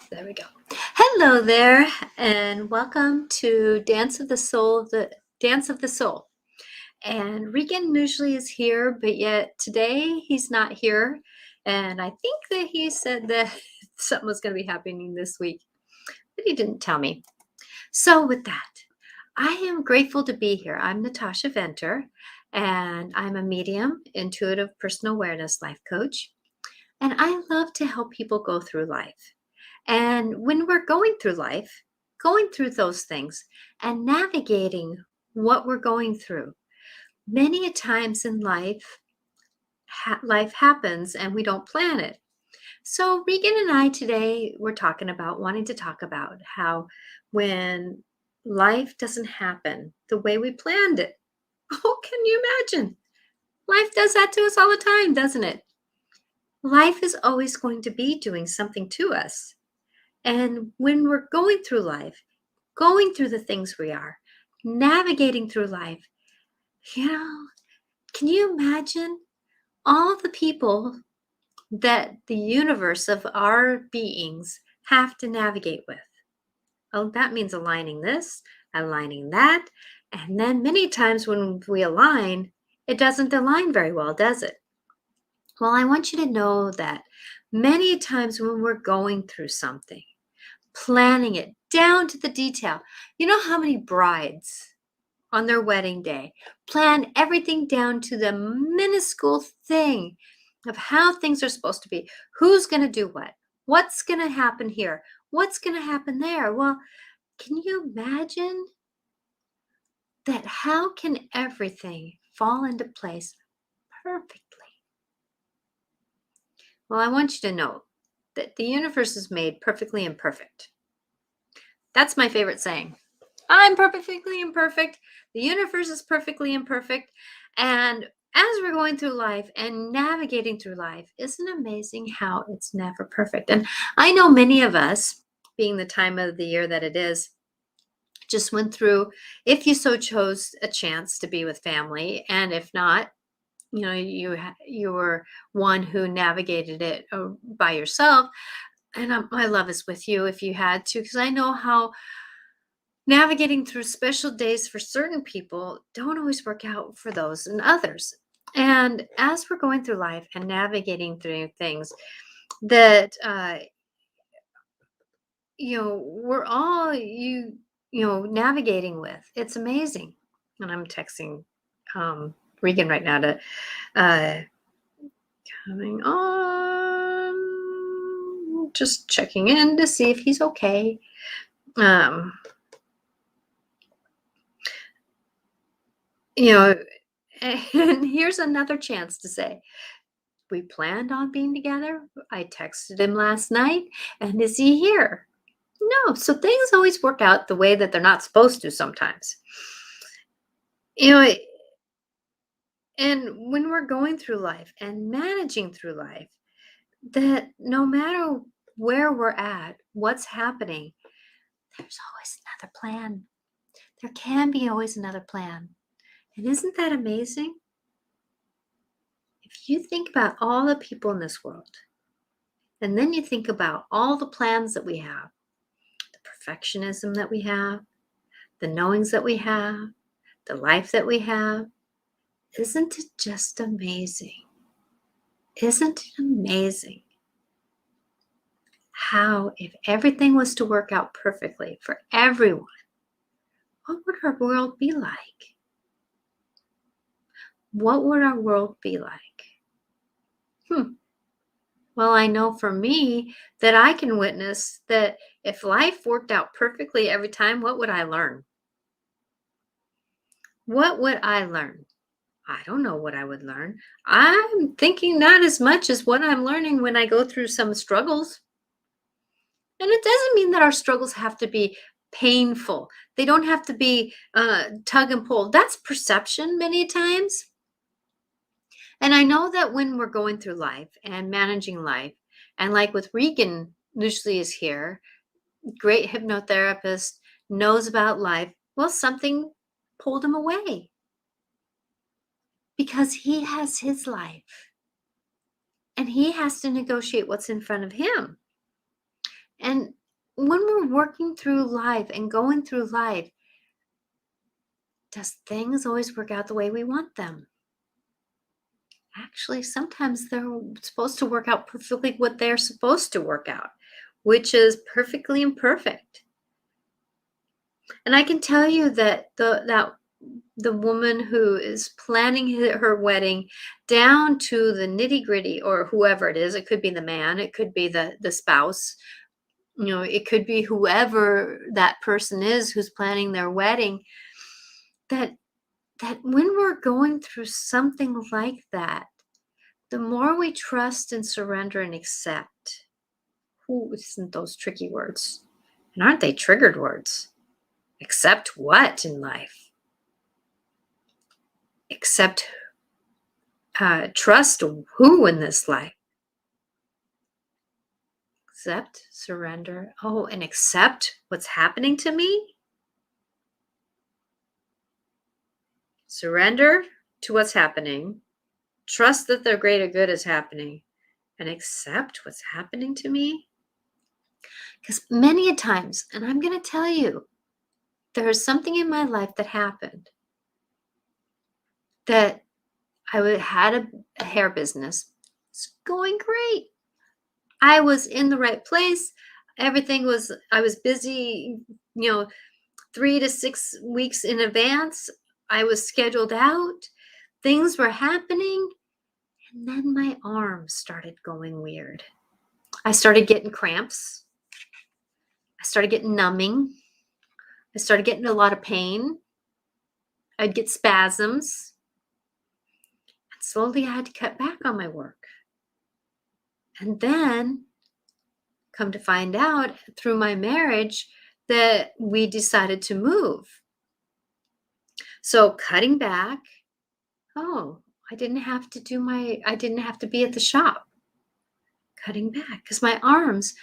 There we go. Hello there, and welcome to Dance of the Soul, the Dance of the Soul. And Regan usually is here, but yet today he's not here. And I think that he said that something was going to be happening this week, but he didn't tell me. So, with that, I am grateful to be here. I'm Natasha Venter, and I'm a medium, intuitive personal awareness life coach. And I love to help people go through life. And when we're going through life, going through those things and navigating what we're going through, many a times in life, life happens and we don't plan it. So Regan and I today, wanting to talk about how when life doesn't happen the way we planned it, oh, can you imagine? Life does that to us all the time, doesn't it? Life is always going to be doing something to us. And when we're going through life, going through the things we are, navigating through life, can you imagine all the people that the universe of our beings have to navigate with? Oh, that means aligning this, aligning that. And then many times when we align, it doesn't align very well, does it? Well, I want you to know that many times when we're going through something, planning it down to the detail. You know how many brides on their wedding day plan everything down to the minuscule thing of how things are supposed to be? Who's going to do what? What's going to happen here? What's going to happen there? Well, can you imagine that? How can everything fall into place perfectly? Well, I want you to know that the universe is made perfectly imperfect. That's my favorite saying. I'm perfectly imperfect. The universe is perfectly imperfect. And as we're going through life and navigating through life, isn't it amazing how it's never perfect? And I know many of us, being the time of the year that it is, just went through, if you so chose, a chance to be with family. And if not, you were one who navigated it by yourself. And my love is with you if you had to, because I know how navigating through special days for certain people don't always work out for those and others. And as we're going through life and navigating through things that we're all navigating with, it's amazing. And I'm texting Regan right now to coming on, just checking in to see if he's okay. And here's another chance to say, we planned on being together. I texted him last night, and is he here? No. So things always work out the way that they're not supposed to sometimes. And when we're going through life and managing through life, that no matter where we're at, what's happening, there's always another plan. There can be always another plan. And isn't that amazing? If you think about all the people in this world, and then you think about all the plans that we have, the perfectionism that we have, the knowings that we have, the life that we have, isn't it just amazing? Isn't it amazing how, if everything was to work out perfectly for everyone, what would our world be like? What would our world be like? Well, I know for me that I can witness that if life worked out perfectly every time, what would I learn? What would I learn? I don't know what I would learn. I'm thinking not as much as what I'm learning when I go through some struggles. And it doesn't mean that our struggles have to be painful. They don't have to be tug and pull. That's perception many times. And I know that when we're going through life and managing life, and like with Regan, usually is here, great hypnotherapist, knows about life. Well, something pulled him away because he has his life and he has to negotiate what's in front of him. And when we're working through life and going through life, does things always work out the way we want them? Actually, sometimes they're supposed to work out perfectly what they're supposed to work out, which is perfectly imperfect. And I can tell you that the woman who is planning her wedding down to the nitty-gritty, or whoever it is, it could be the man, it could be the spouse, it could be whoever that person is who's planning their wedding, that when we're going through something like that, the more we trust and surrender and accept, who isn't those tricky words? And aren't they triggered words? Accept what in life? Accept, trust who in this life? Accept, surrender. Oh, and accept what's happening to me? Surrender to what's happening. Trust that the greater good is happening. And accept what's happening to me? Because many a times, and I'm going to tell you, there is something in my life that happened that had a hair business. It's going great. I was in the right place. I was busy, 3 to 6 weeks in advance. I was scheduled out. Things were happening. And then my arms started going weird. I started getting cramps. I started getting numbing. I started getting a lot of pain. I'd get spasms. And slowly I had to cut back on my work. And then, come to find out through my marriage, that we decided to move. So cutting back, I didn't have to be at the shop. Cutting back because my arms,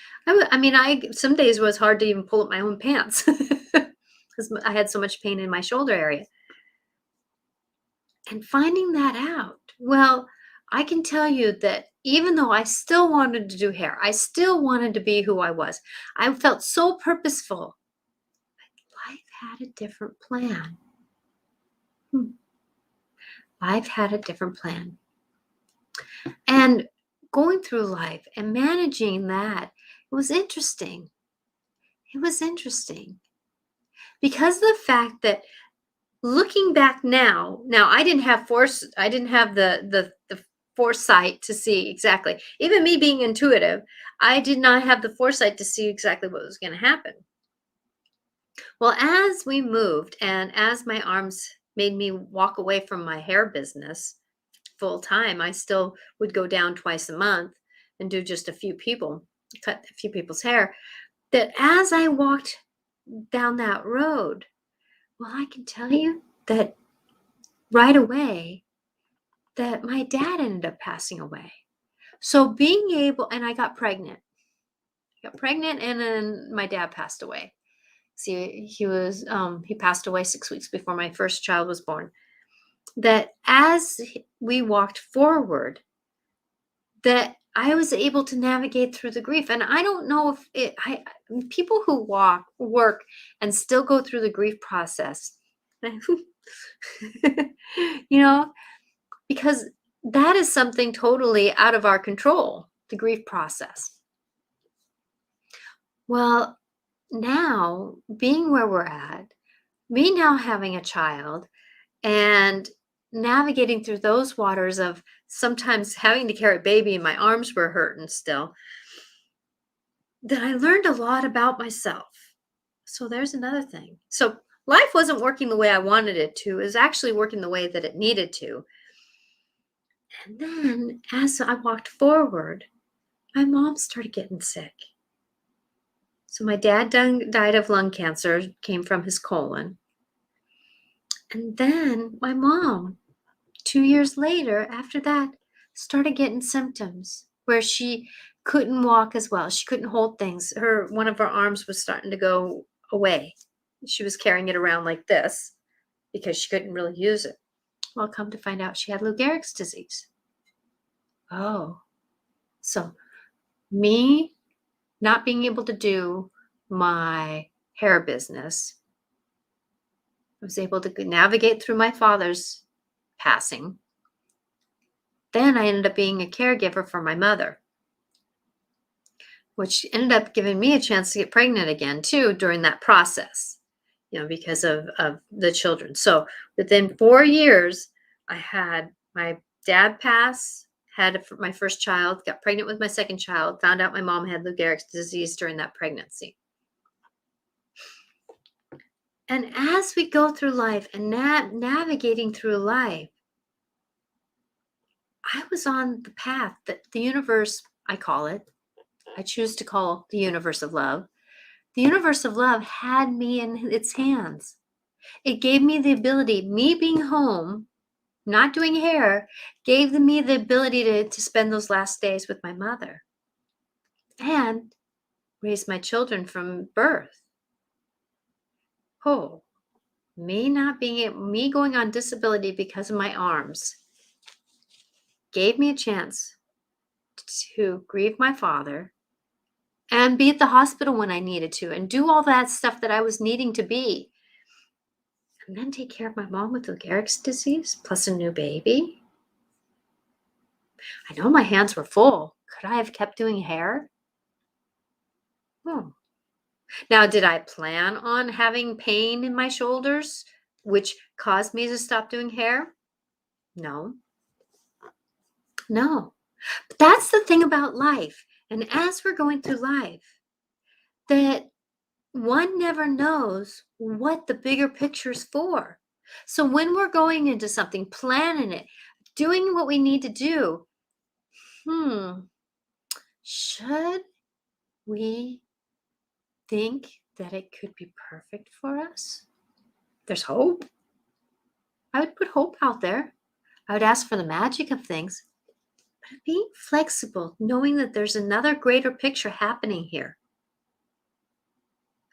some days it was hard to even pull up my own pants because I had so much pain in my shoulder area. And finding that out, well, I can tell you that even though I still wanted to do hair, I still wanted to be who I was. I felt so purposeful. But life had a different plan. Life had a different plan. And going through life and managing that, it was interesting. It was interesting. Because of the fact that looking back now I didn't have the foresight to see exactly. Even me being intuitive, I did not have the foresight to see exactly what was going to happen. Well, as we moved and as my arms made me walk away from my hair business full time, I still would go down twice a month and do just cut a few people's hair. That as I walked down that road, well, I can tell you that right away that my dad ended up passing away. So and I got pregnant. And then my dad passed away. See, he passed away 6 weeks before my first child was born. That as we walked forward, that I was able to navigate through the grief. And I don't know if people who work and still go through the grief process, because that is something totally out of our control, the grief process. Well, now being where we're at, me now having a child and navigating through those waters of sometimes having to carry a baby and my arms were hurting still, that I learned a lot about myself. So there's another thing. So life wasn't working the way I wanted it to. It was actually working the way that it needed to. And then as I walked forward, my mom started getting sick. So my dad died of lung cancer, came from his colon. And then my mom, 2 years later, after that, started getting symptoms where she couldn't walk as well. She couldn't hold things. One of her arms was starting to go away. She was carrying it around like this because she couldn't really use it. Well, come to find out she had Lou Gehrig's disease. Oh, so me not being able to do my hair business. I was able to navigate through my father's passing. Then I ended up being a caregiver for my mother, which ended up giving me a chance to get pregnant again too during that process, because of the children. So within 4 years, I had my dad pass, had my first child, got pregnant with my second child, found out my mom had Lou Gehrig's disease during that pregnancy. And as we go through life and navigating through life, I was on the path that the universe, I call it, I choose to call the universe of love. The universe of love had me in its hands. It gave me the ability, me being home, not doing hair, gave me the ability to spend those last days with my mother and raise my children from birth. Oh, me going on disability because of my arms gave me a chance to grieve my father and be at the hospital when I needed to and do all that stuff that I was needing to be. And then take care of my mom with Lou Gehrig's disease, plus a new baby. I know my hands were full. Could I have kept doing hair? Oh. Now, did I plan on having pain in my shoulders, which caused me to stop doing hair? No. No. But that's the thing about life. And as we're going through life, that one never knows what the bigger picture is for. So when we're going into something, planning it, doing what we need to do, should we think that it could be perfect for us? There's hope. I would put hope out there. I would ask for the magic of things, but being flexible, knowing that there's another greater picture happening here.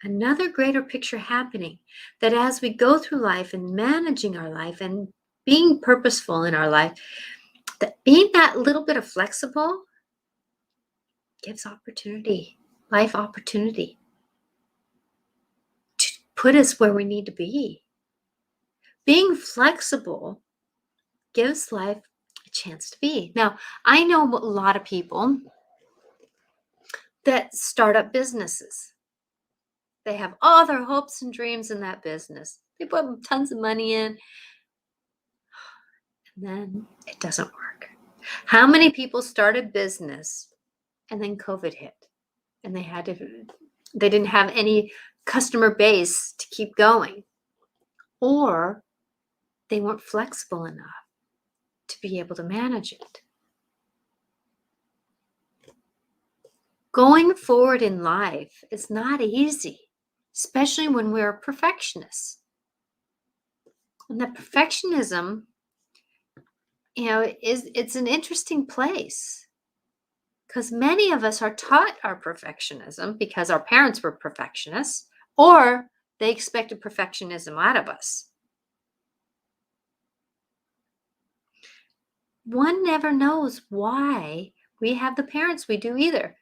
Another greater picture happening, that as we go through life and managing our life and being purposeful in our life, that being that little bit of flexible gives opportunity, life opportunity to put us where we need to be. Being flexible gives life a chance to be. Now, I know a lot of people that start up businesses. They have all their hopes and dreams in that business. They put tons of money in, and then it doesn't work. How many people started business and then COVID hit and they didn't have any customer base to keep going, or they weren't flexible enough to be able to manage it? Going forward in life is not easy, especially when we're perfectionists. And that perfectionism, it's an interesting place, because many of us are taught our perfectionism because our parents were perfectionists, or they expected perfectionism out of us. One never knows why we have the parents we do either.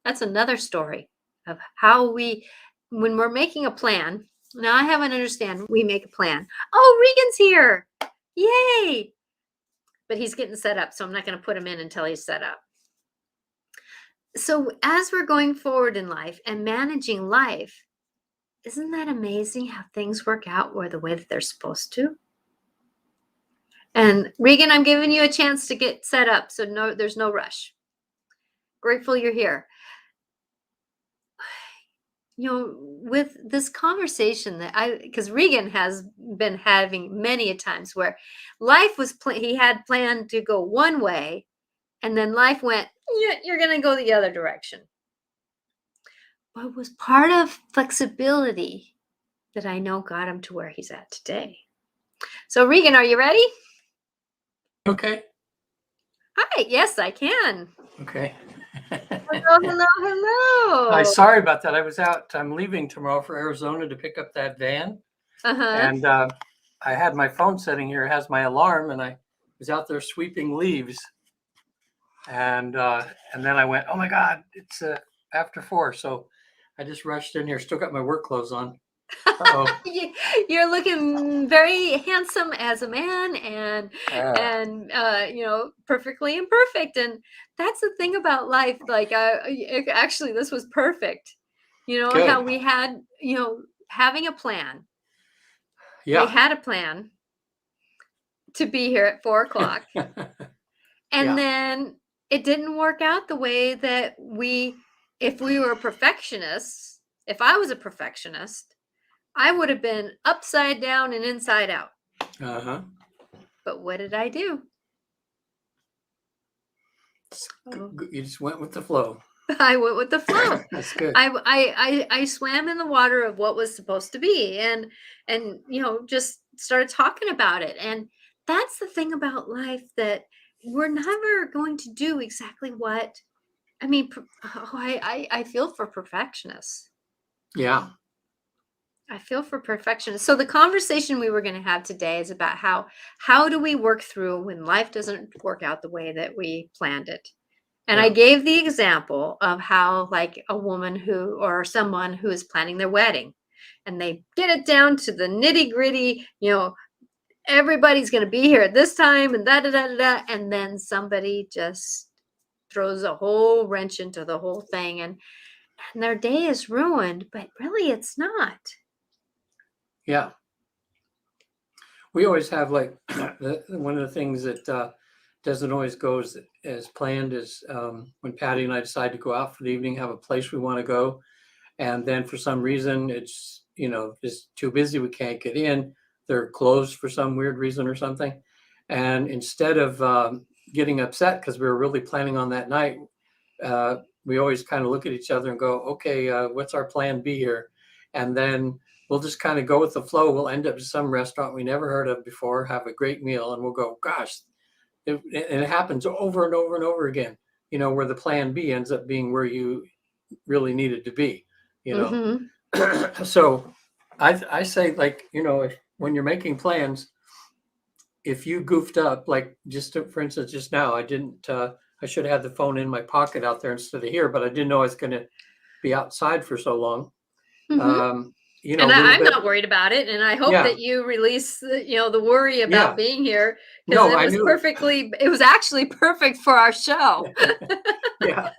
That's another story of how when we're making a plan. Now I haven't understand. We make a plan. Oh, Regan's here. Yay. But he's getting set up, so I'm not going to put him in until he's set up. So as we're going forward in life and managing life, isn't that amazing how things work out the way that they're supposed to? And Regan, I'm giving you a chance to get set up, so no, there's no rush. Grateful you're here. With this conversation because Regan has been having many a times where life was he had planned to go one way, and then life went, you're going to go the other direction. But it was part of flexibility that I know got him to where he's at today. So Regan, are you ready? Okay. Hi, yes, I can. Okay. Hello. Hi, sorry about that. I was out. I'm leaving tomorrow for Arizona to pick up that van. And I had my phone setting here. It has my alarm, and I was out there sweeping leaves. And then I went, oh my God, it's after 4. So I just rushed in here. Still got my work clothes on. Uh-oh. You're looking very handsome as a man, and perfectly imperfect. And that's the thing about life. Like, actually, this was perfect. Good. How we had, having a plan. Yeah. We had a plan to be here at 4:00, and then it didn't work out the way that if we were perfectionists, if I was a perfectionist, I would have been upside down and inside out. Uh-huh. But what did I do? You just went with the flow. I went with the flow. That's good. I swam in the water of what was supposed to be, and just started talking about it. And that's the thing about life, that we're never going to do exactly what. I mean, I feel for perfectionists. Yeah. I feel for perfectionists. So the conversation we were going to have today is about how do we work through when life doesn't work out the way that we planned it. And I gave the example of how, like, a woman or someone who is planning their wedding, and they get it down to the nitty gritty, everybody's going to be here at this time, and and then somebody just throws a whole wrench into the whole thing, and their day is ruined, but really it's not. Yeah. We always have, like, one of the things that doesn't always go as planned is when Patty and I decide to go out for the evening, have a place we want to go. And then for some reason, it's, just too busy. We can't get in. They're closed for some weird reason or something. And instead of getting upset because we were really planning on that night, we always kind of look at each other and go, okay, what's our plan B here? And then we'll just kind of go with the flow. We'll end up at some restaurant we never heard of before, have a great meal, and we'll go, gosh, and it happens over and over and over again, where the plan B ends up being where you really needed to be, Mm-hmm. So I say, like, when you're making plans, if you goofed up, like, for instance, just now, I should have had the phone in my pocket out there instead of here, but I didn't know I was going to be outside for so long. Mm-hmm. And I'm not worried about it. And I hope that you release the worry about being here, because it was actually perfect for our show. Yeah.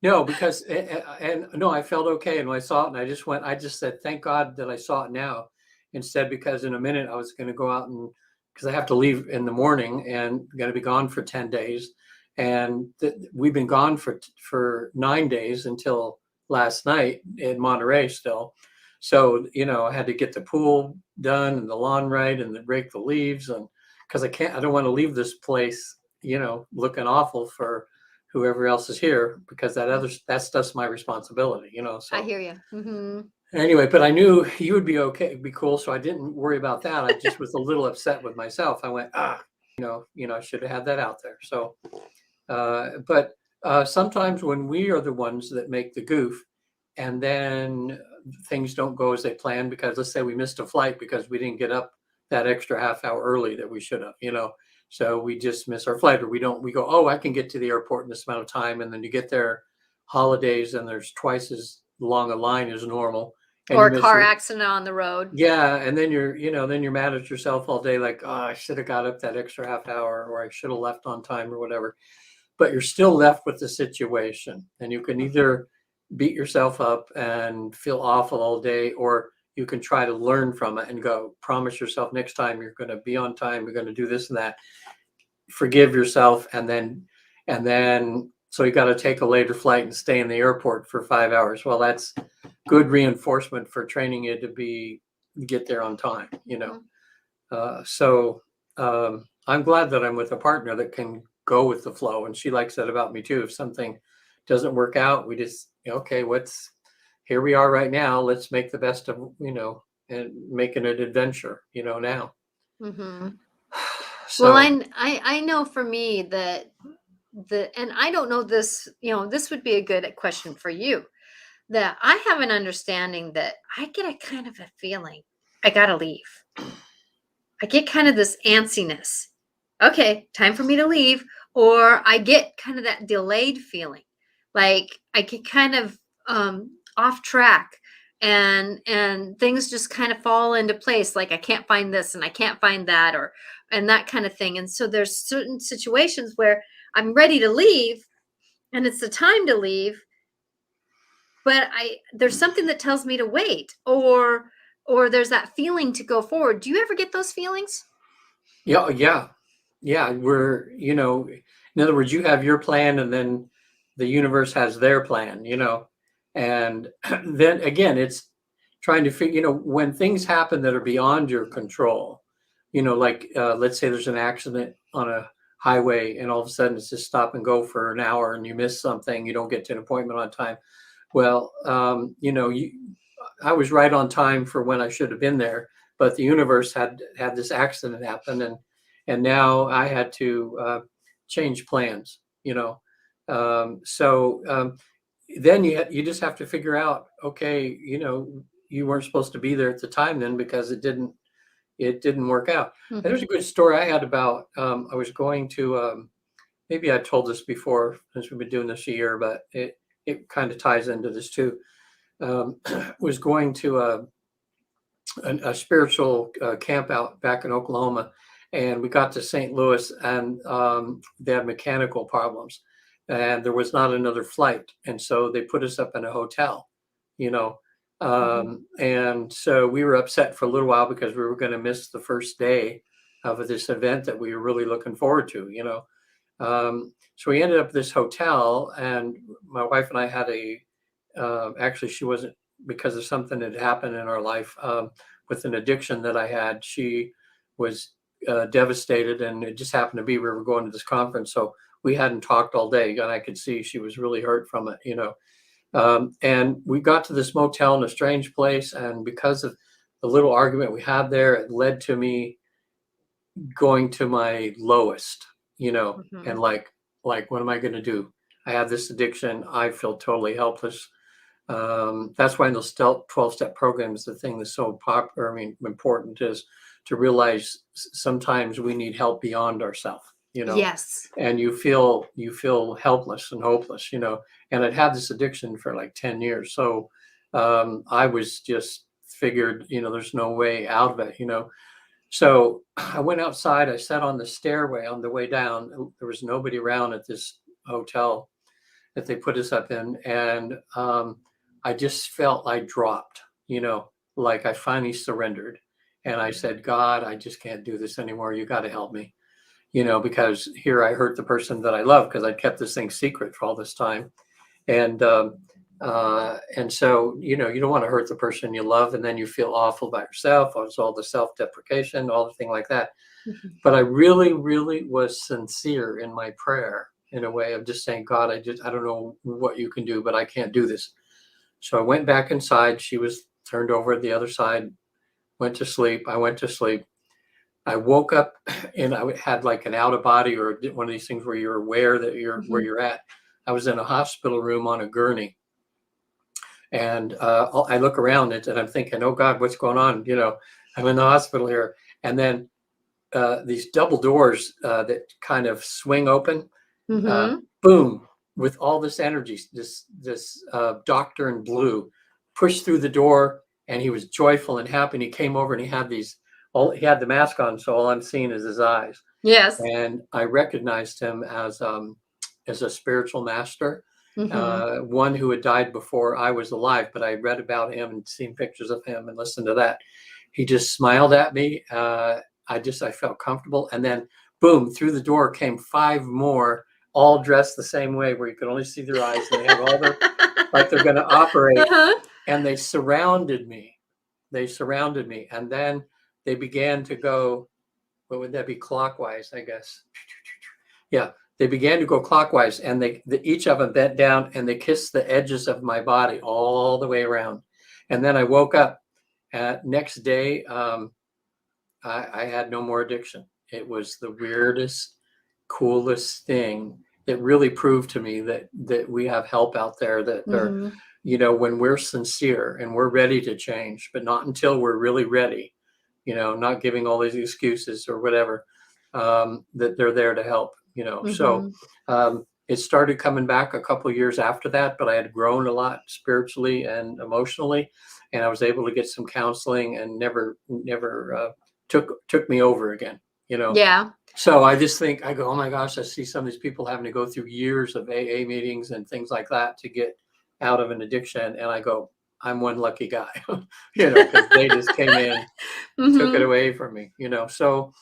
No, because, I felt okay. And when I saw it, and I just said, thank God that I saw it now instead, because in a minute I was going to go out, and because I have to leave in the morning and going to be gone for 10 days. And we've been gone for 9 days until last night in Monterey still. So, I had to get the pool done and the lawn right and then rake the leaves. And because I don't want to leave this place, looking awful for whoever else is here, because that stuff's my responsibility, so. I hear you. Mm-hmm. Anyway, but I knew you would be okay, it'd be cool. So I didn't worry about that. I just was a little upset with myself. I went, I should have had that out there. So, but sometimes when we are the ones that make the goof, and then things don't go as they planned, because let's say we missed a flight because we didn't get up that extra half hour early that we should have, so we just miss our flight, or we go, oh, I can get to the airport in this amount of time. And then you get there holidays and there's twice as long a line as normal. Or a car accident on the road. Yeah. And then you're mad at yourself all day. Like, oh, I should have got up that extra half hour, or I should have left on time, or whatever. But you're still left with the situation, and you can either beat yourself up and feel awful all day, or you can try to learn from it and go, promise yourself next time you're going to be on time. You're going to do this and that. Forgive yourself. And then so you got to take a later flight and stay in the airport for 5 hours. Well, that's good reinforcement for training you to get there on time, So I'm glad that I'm with a partner that can go with the flow, and she likes that about me too. If something doesn't work out, we just, okay, here we are right now. Let's make the best of, and making it adventure, now. Mm-hmm. So, well, I know for me that and I don't know this, this would be a good question for you, that I have an understanding that I get a kind of a feeling I gotta leave. I get kind of this antsiness. Okay, time for me to leave. Or I get kind of that delayed feeling. Like I get kind of off track, and things just kind of fall into place, like I can't find this and I can't find that, or and that kind of thing. And so there's certain situations where I'm ready to leave and it's the time to leave, but there's something that tells me to wait, or there's that feeling to go forward. Do you ever get those feelings? Yeah, yeah, yeah. In other words, you have your plan, and then the universe has their plan. And then again, it's trying to figure. When things happen that are beyond your control. Like let's say there's an accident on a highway, and all of a sudden it's just stop and go for an hour, and you miss something. You don't get to an appointment on time. Well, I was right on time for when I should have been there, but the universe had this accident happen, and now I had to change plans. So then you just have to figure out, okay, you weren't supposed to be there at the time then because it didn't work out. And there's a good story I had about I was going to maybe I told this before since we've been doing this a year, but it kind of ties into this too. Was going to a spiritual camp out back in Oklahoma, and we got to St. Louis, and they had mechanical problems, and there was not another flight, and so they put us up in a hotel, you know. And so we were upset for a little while because we were going to miss the first day of this event that we were really looking forward to. So we ended up at this hotel, and my wife and I had actually, she wasn't, because of something that happened in our life with an addiction that I had. She was devastated, and it just happened to be we were going to this conference, so we hadn't talked all day, and I could see she was really hurt from it. And we got to this motel in a strange place, and because of the little argument we had there, it led to me going to my lowest, and like what am I going to do? I have this addiction. I feel totally helpless. That's why in those 12-step programs, the thing that's so popular, important, is to realize sometimes we need help beyond ourselves, Yes. and you feel helpless and hopeless, and I'd had this addiction for like 10 years. So I was just figured, there's no way out of it. So I went outside, I sat on the stairway on the way down. There was nobody around at this hotel that they put us up in. And I just felt I dropped, like I finally surrendered. And I said, God, I just can't do this anymore. You got to help me, because here I hurt the person that I love because I kept this thing secret for all this time. And so, you don't want to hurt the person you love, and then you feel awful about yourself. It's all the self-deprecation, all the thing like that. But I really, really was sincere in my prayer, in a way of just saying, God, I don't know what you can do, but I can't do this. So I went back inside. She was turned over at the other side, went to sleep. I went to sleep. I woke up, and I had like an out of body, or one of these things where you're aware that you're where you're at. I was in a hospital room on a gurney. And I look around it, and I'm thinking, oh God, what's going on? I'm in the hospital here. And then these double doors that kind of swing open, boom, with all this energy, this doctor in blue pushed through the door, and he was joyful and happy. And he came over, and he had he had the mask on, so all I'm seeing is his eyes. Yes. And I recognized him as a spiritual master. One who had died before I was alive, but I read about him and seen pictures of him and listened to that. He just smiled at me. I felt comfortable. And then boom, through the door came 5 more, all dressed the same way, where you could only see their eyes, and they have all their, like they're going to operate. And they surrounded me. And then they began to go, what would that be? Clockwise, I guess. Yeah. They began to go clockwise, and each of them bent down, and they kissed the edges of my body all the way around. And then I woke up. Next day, I had no more addiction. It was the weirdest, coolest thing that really proved to me that we have help out there, that are, when we're sincere and we're ready to change, but not until we're really ready, not giving all these excuses or whatever, that they're there to help. So it started coming back a couple of years after that, but I had grown a lot spiritually and emotionally, and I was able to get some counseling, and never took me over again. Yeah. So I just think, I go, oh my gosh, I see some of these people having to go through years of AA meetings and things like that to get out of an addiction, and I go, I'm one lucky guy, because they just came in, took it Mhm. away from me. So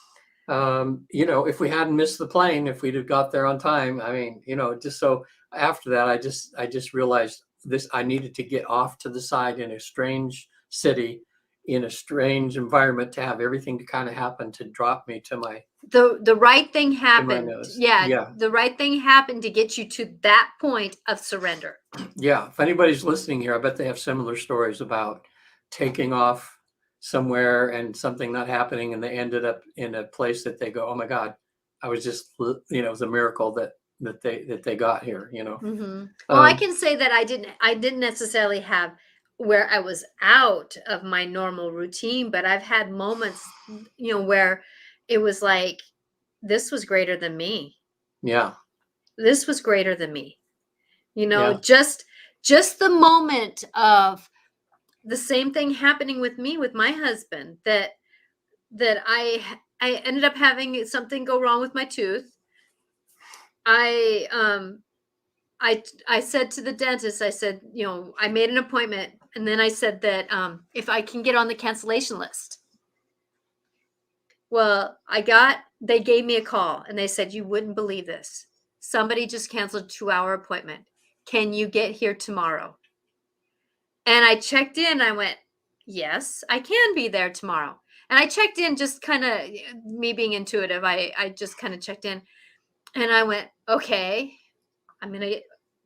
if we hadn't missed the plane, if we'd have got there on time, I mean, just so after that, I just realized this, I needed to get off to the side in a strange city, in a strange environment, to have everything to kind of happen to drop me to my The right thing happened. nose. Yeah, Yeah. the right thing happened to get you to that point of surrender. Yeah. If anybody's listening here, I bet they have similar stories about taking off somewhere and something not happening, and they ended up in a place that they go, oh my God, I was just, it was a miracle that they got here. Well, I Um, can say that I didn't necessarily have where I was out of my normal routine, but I've had moments, where it was like, this was greater than me. yeah. This was greater than me. Yeah. Just the moment of the same thing happening with me with my husband, that I ended up having something go wrong with my tooth. I I said to the dentist, I said, I made an appointment, and then I said that if I can get on the cancellation list. Well, they gave me a call and they said, you wouldn't believe this. Somebody just canceled a 2-hour appointment. Can you get here tomorrow? And I checked in. I went, yes, I can be there tomorrow. And I checked in, just kind of me being intuitive. I just kind of checked in, and I went, okay, I'm going to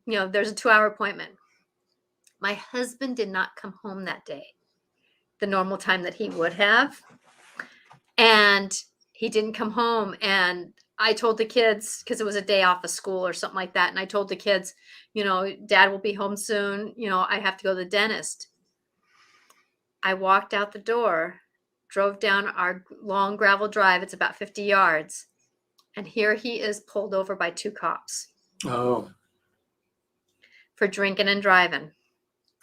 get, there's a 2-hour appointment. My husband did not come home that day, the normal time that he would have. And he didn't come home. And I told the kids, because it was a day off of school or something like that. And I told the kids, Dad will be home soon. I have to go to the dentist. I walked out the door, drove down our long gravel drive. It's about 50 yards. And here he is, pulled over by 2 cops Oh, for drinking and driving.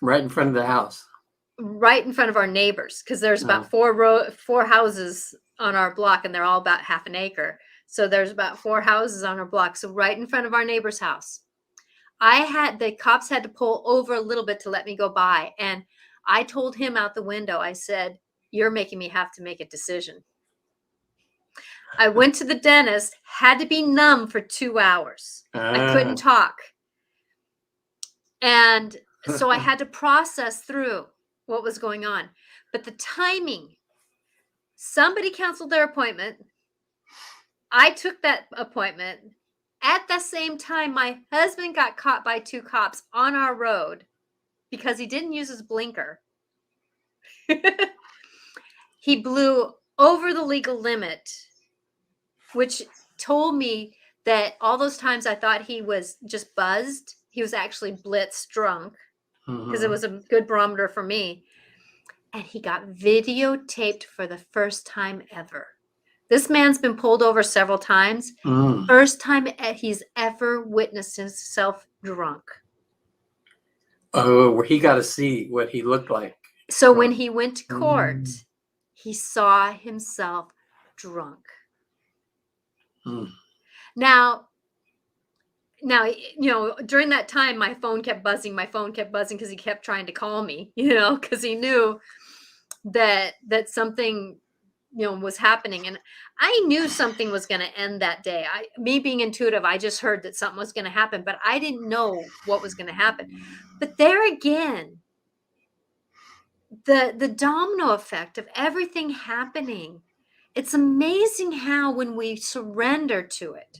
right in front of the house. Right in front of our neighbors, because there's about Oh. 4 houses on our block, and they're all about half an acre. So there's about 4 houses on our block. So right in front of our neighbor's house. The cops had to pull over a little bit to let me go by. And I told him out the window, I said, you're making me have to make a decision. I went to the dentist, had to be numb for 2 hours. I couldn't talk. And so I had to process through what was going on. But the timing, somebody canceled their appointment. I took that appointment. At the same time, my husband got caught by 2 cops on our road because he didn't use his blinker. He blew over the legal limit, which told me that all those times I thought he was just buzzed, he was actually blitzed drunk, because it was a good barometer for me. And he got videotaped for the first time ever. This man's been pulled over several times. First time he's ever witnessed himself drunk. Oh, where he got to see what he looked like. So when he went to court, he saw himself drunk. Now, during that time, my phone kept buzzing because he kept trying to call me, because he knew that something, was happening. And I knew something was going to end that day. Me being intuitive, I just heard that something was going to happen, but I didn't know what was going to happen. But there again, the domino effect of everything happening, it's amazing how when we surrender to it,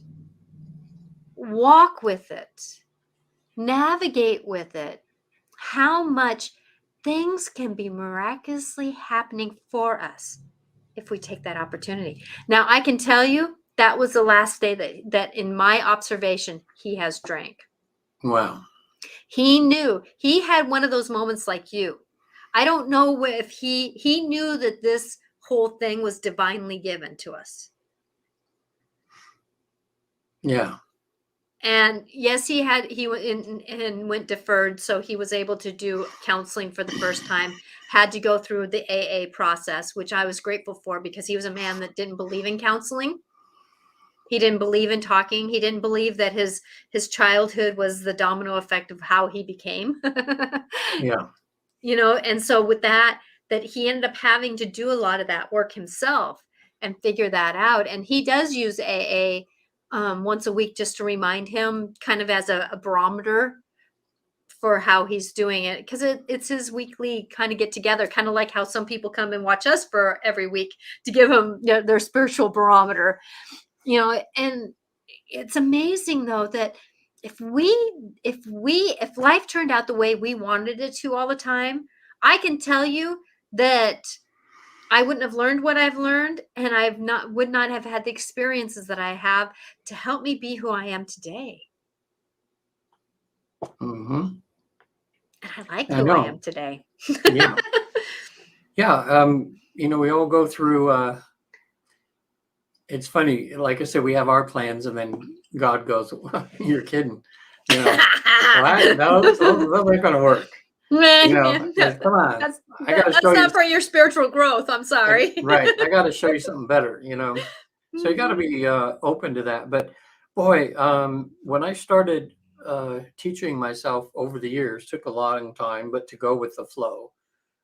walk with it, navigate with it, how much things can be miraculously happening for us if we take that opportunity. Now, I can tell you that was the last day that in my observation, he has drank. Wow. He knew. He had one of those moments like you. I don't know if he knew that this whole thing was divinely given to us. Yeah. And yes, he went in and went deferred, so he was able to do counseling for the first time. Had to go through the AA process, which I was grateful for because he was a man that didn't believe in counseling. He didn't believe in talking. He didn't believe that his childhood was the domino effect of how he became. Yeah. And so with that he ended up having to do a lot of that work himself and figure that out. And he does use AA once a week just to remind him, kind of as a barometer for how he's doing it, because it's his weekly kind of get together, kind of like how some people come and watch us for every week to give them their spiritual barometer. And it's amazing though that if life turned out the way we wanted it to all the time, I can tell you that I wouldn't have learned what I've learned, and would not have had the experiences that I have to help me be who I am today. Mm-hmm. And I like I who I know. am today. Yeah. Yeah. We all go through, it's funny, like I said, we have our plans and then God goes, you're kidding. What? Those ain't gonna work. Come on. That's not for your spiritual growth. I'm sorry. Right. I got to show you something better, So you got to be open to that. But boy, when I started teaching myself over the years, took a long time, but to go with the flow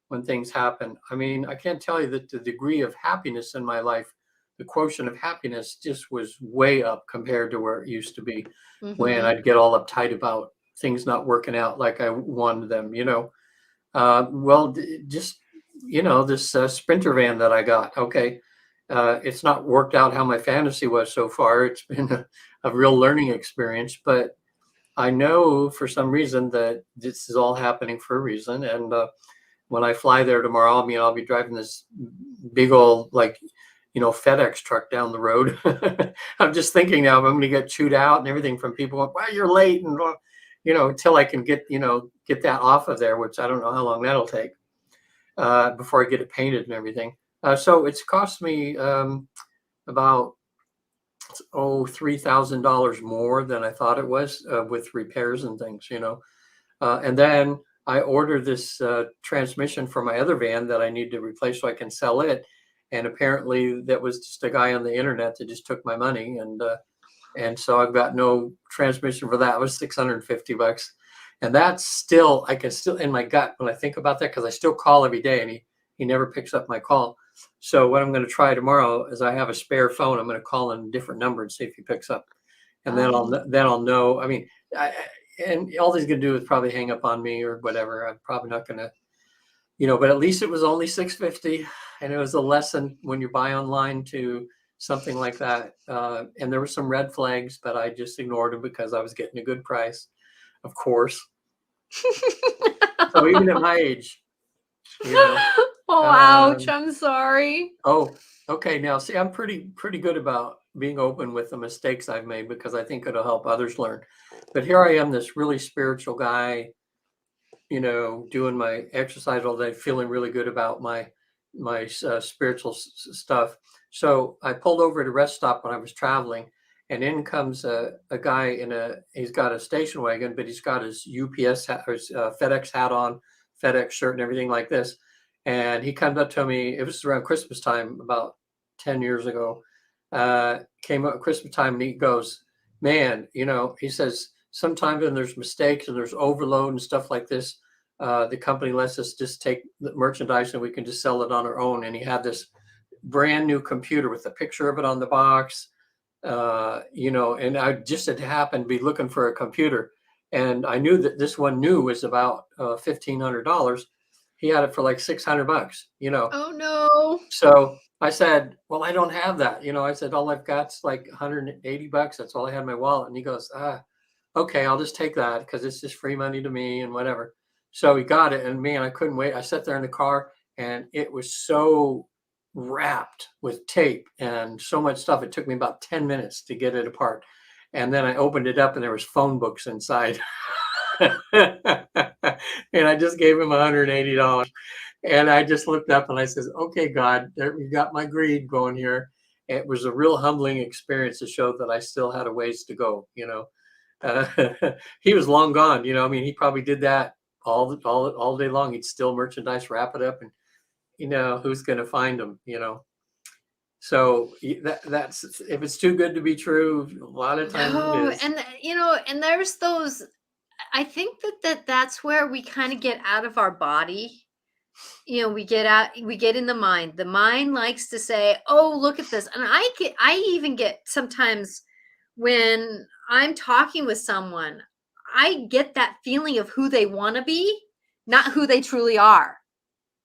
when things happen. I mean, I can't tell you that the degree of happiness in my life, the quotient of happiness just was way up compared to where it used to be when I'd get all uptight about things not working out like I wanted them, just, this Sprinter van that I got, okay. It's not worked out how my fantasy was so far. It's been a real learning experience, but I know for some reason that this is all happening for a reason. And when I fly there tomorrow, I'll be driving this big old, FedEx truck down the road. I'm just thinking now I'm going to get chewed out and everything from people going, "Well, you're late," and until I can get that off of there, which I don't know how long that'll take before I get it painted and everything. So it's cost me about $3,000 more than I thought it was with repairs and things, and then I ordered this transmission for my other van that I need to replace so I can sell it. And apparently that was just a guy on the internet that just took my money. And so I've got no transmission for that. It was $650. And that's still, I can still in my gut when I think about that, because I still call every day and he never picks up my call. So what I'm going to try tomorrow is I have a spare phone. I'm going to call in a different number and see if he picks up. And then I'll know. I mean, and all he's going to do is probably hang up on me or whatever. I'm probably not going to, but at least it was only $650, and it was a lesson when you buy online to something like that. And there were some red flags, but I just ignored them because I was getting a good price, of course. So even at my age, Oh, ouch! I'm sorry. Oh, okay. Now, see, I'm pretty good about being open with the mistakes I've made because I think it'll help others learn. But here I am, this really spiritual guy, doing my exercise all day, feeling really good about my spiritual stuff. So I pulled over at a rest stop when I was traveling, and in comes a guy he's got a station wagon, but he's got his UPS hat, or his FedEx hat on, FedEx shirt and everything like this. And he comes up to me, it was around Christmas time, about 10 years ago, came up Christmas time, and he goes, "Man, he says, sometimes when there's mistakes and there's overload and stuff like this, the company lets us just take the merchandise and we can just sell it on our own." And he had this brand new computer with a picture of it on the box, and I just had happened to be looking for a computer. And I knew that this one new was about $1,500. He had it for like $600, Oh no. So I said, "Well, I don't have that." I said, "All I've got's like $180. That's all I had in my wallet." And he goes, "Okay, I'll just take that because it's just free money to me and whatever." So he got it, and man, I couldn't wait. I sat there in the car, and it was so wrapped with tape and so much stuff. It took me about 10 minutes to get it apart. And then I opened it up, and there was phone books inside. And I just gave him $180. And I just looked up and I said, "Okay, God, there, we got my greed going here." It was a real humbling experience to show that I still had a ways to go, uh, he was long gone. I mean, he probably did that all day long. He'd steal merchandise, wrap it up, and who's going to find him? So that's if it's too good to be true, a lot of times it No, is. and there's those. I think that's where we kind of get out of our body. We get in the mind. The mind likes to say, "Oh, look at this." And I even get sometimes when I'm talking with someone, I get that feeling of who they want to be, not who they truly are.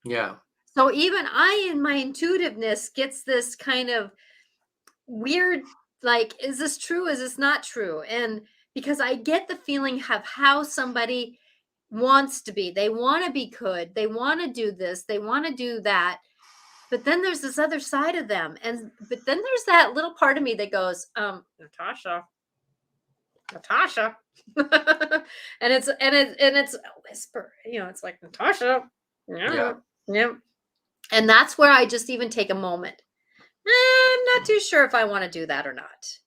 Yeah, So even I, in my intuitiveness, gets this kind of weird, like, is this true? Is this not true? And because I get the feeling of how somebody wants to be. They want to be good. They want to do this. They want to do that. But then there's this other side of them. But then there's that little part of me that goes, Natasha, Natasha. and it's a whisper, it's like, Natasha. Yeah. yeah, Yeah. And that's where I just even take a moment. I'm not too sure if I want to do that or not.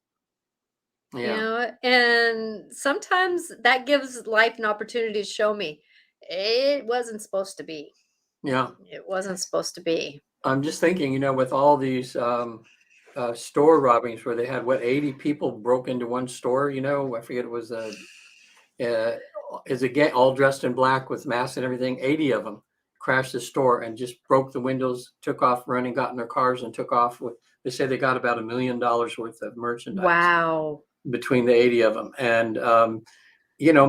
yeah, And sometimes that gives life an opportunity to show me it wasn't supposed to be. yeah. It wasn't supposed to be. I'm just thinking, with all these store robbings where they had 80 people broke into one store. I forget, it was uh, is a gang all dressed in black with masks and everything. 80 of them crashed the store and just broke the windows, took off running, got in their cars and took off with. They say they got about $1 million worth of merchandise Wow. between the 80 of them, and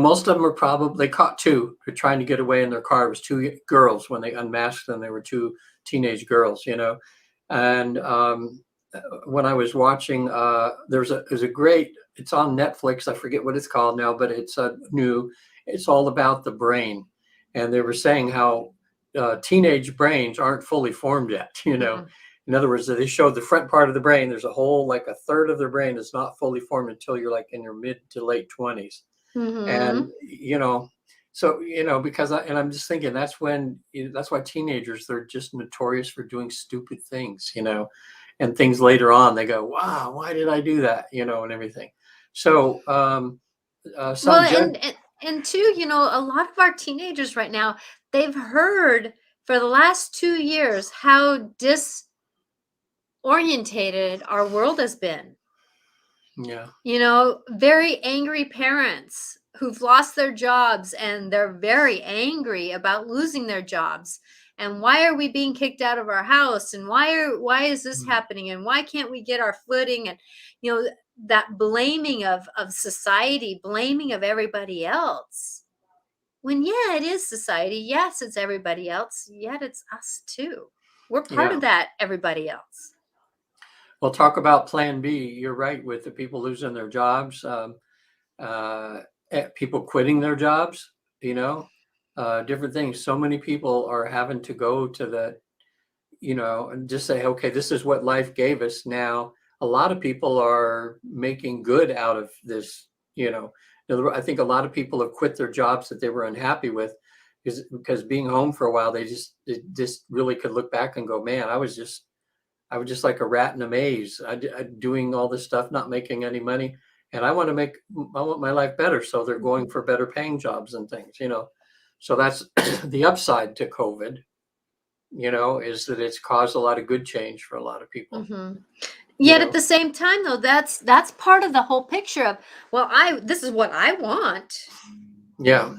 most of them were probably, they caught two who were trying to get away in their car. It was two girls. When they unmasked them, they were two teenage girls. And when I was watching, there's a great. It's on Netflix. I forget what it's called now, but it's new. It's all about the brain, and they were saying how teenage brains aren't fully formed yet. Mhm. In other words, they showed the front part of the brain. There's a whole, like a third of their brain that's not fully formed until you're like in your mid to late 20s. And Mhm. so because I'm just thinking that's when that's why teenagers, they're just notorious for doing stupid things, and things later on they go, wow, why did I do that, and everything. So Well, some judge. and too, a lot of our teenagers right now, they've heard for the last 2 years how disorientated our world has been. Yeah. Very angry parents who've lost their jobs, and they're very angry about losing their jobs. And why are we being kicked out of our house? And why is this Mm. happening? And why can't we get our footing? And that blaming of society, blaming of everybody else. When yeah, it is society. Yes, it's everybody else. Yet it's us too. We're part Yeah. of that everybody else. Well, talk about plan B. You're right, with the people losing their jobs, people quitting their jobs, different things. So many people are having to go to and just say, okay, this is what life gave us. Now, a lot of people are making good out of this. I think a lot of people have quit their jobs that they were unhappy with, because being home for a while, they just really could look back and go, man, I was just like a rat in a maze. Doing all this stuff, not making any money, and I want my life better. So they're going Mhm. for better paying jobs and things. So that's the upside to COVID, is that it's caused a lot of good change for a lot of people, Mhm. you Yet at know. the same time, though, that's part of the whole picture of, well, I this is what I want. Yeah.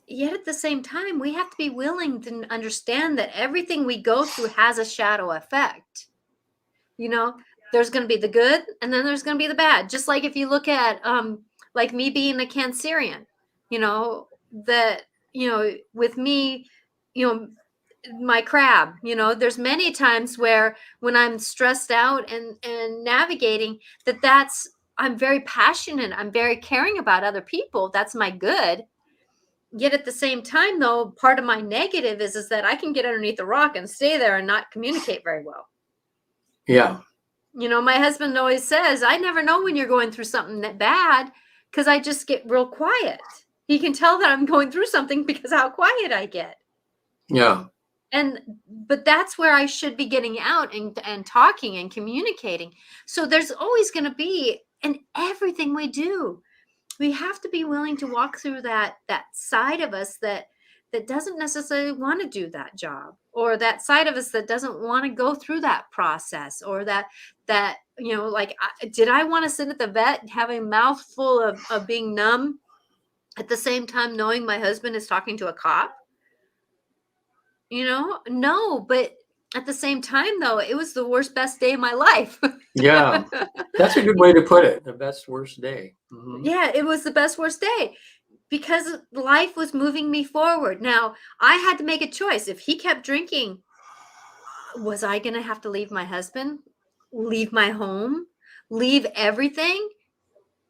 Yet at the same time, we have to be willing to understand that everything we go through has a shadow effect. You know, there's going to be the good, and then there's going to be the bad. Just like if you look at like me being a Cancerian, that with me, you know my crab, there's many times where when I'm stressed out and navigating, that's I'm very passionate, I'm very caring about other people, that's my good. Yet at the same time, though, part of my negative is that I can get underneath the rock and stay there and not communicate very well. Yeah. My husband always says, I never know when you're going through something that bad, because I just get real quiet. He can tell that I'm going through something because how quiet I get. Yeah. But that's where I should be getting out and talking and communicating. So there's always going to be, in everything we do, we have to be willing to walk through that side of us that doesn't necessarily want to do that job, or that side of us that doesn't want to go through that process, or that like, did I want to sit at the vet having a mouthful of being numb at the same time knowing my husband is talking to a cop? No, but at the same time, though, it was the worst, best day of my life. Yeah. That's a good way to put it. The best, worst day. Mm-hmm. Yeah, it was the best, worst day because life was moving me forward. Now, I had to make a choice. If he kept drinking, was I going to have to leave my husband, leave my home, leave everything?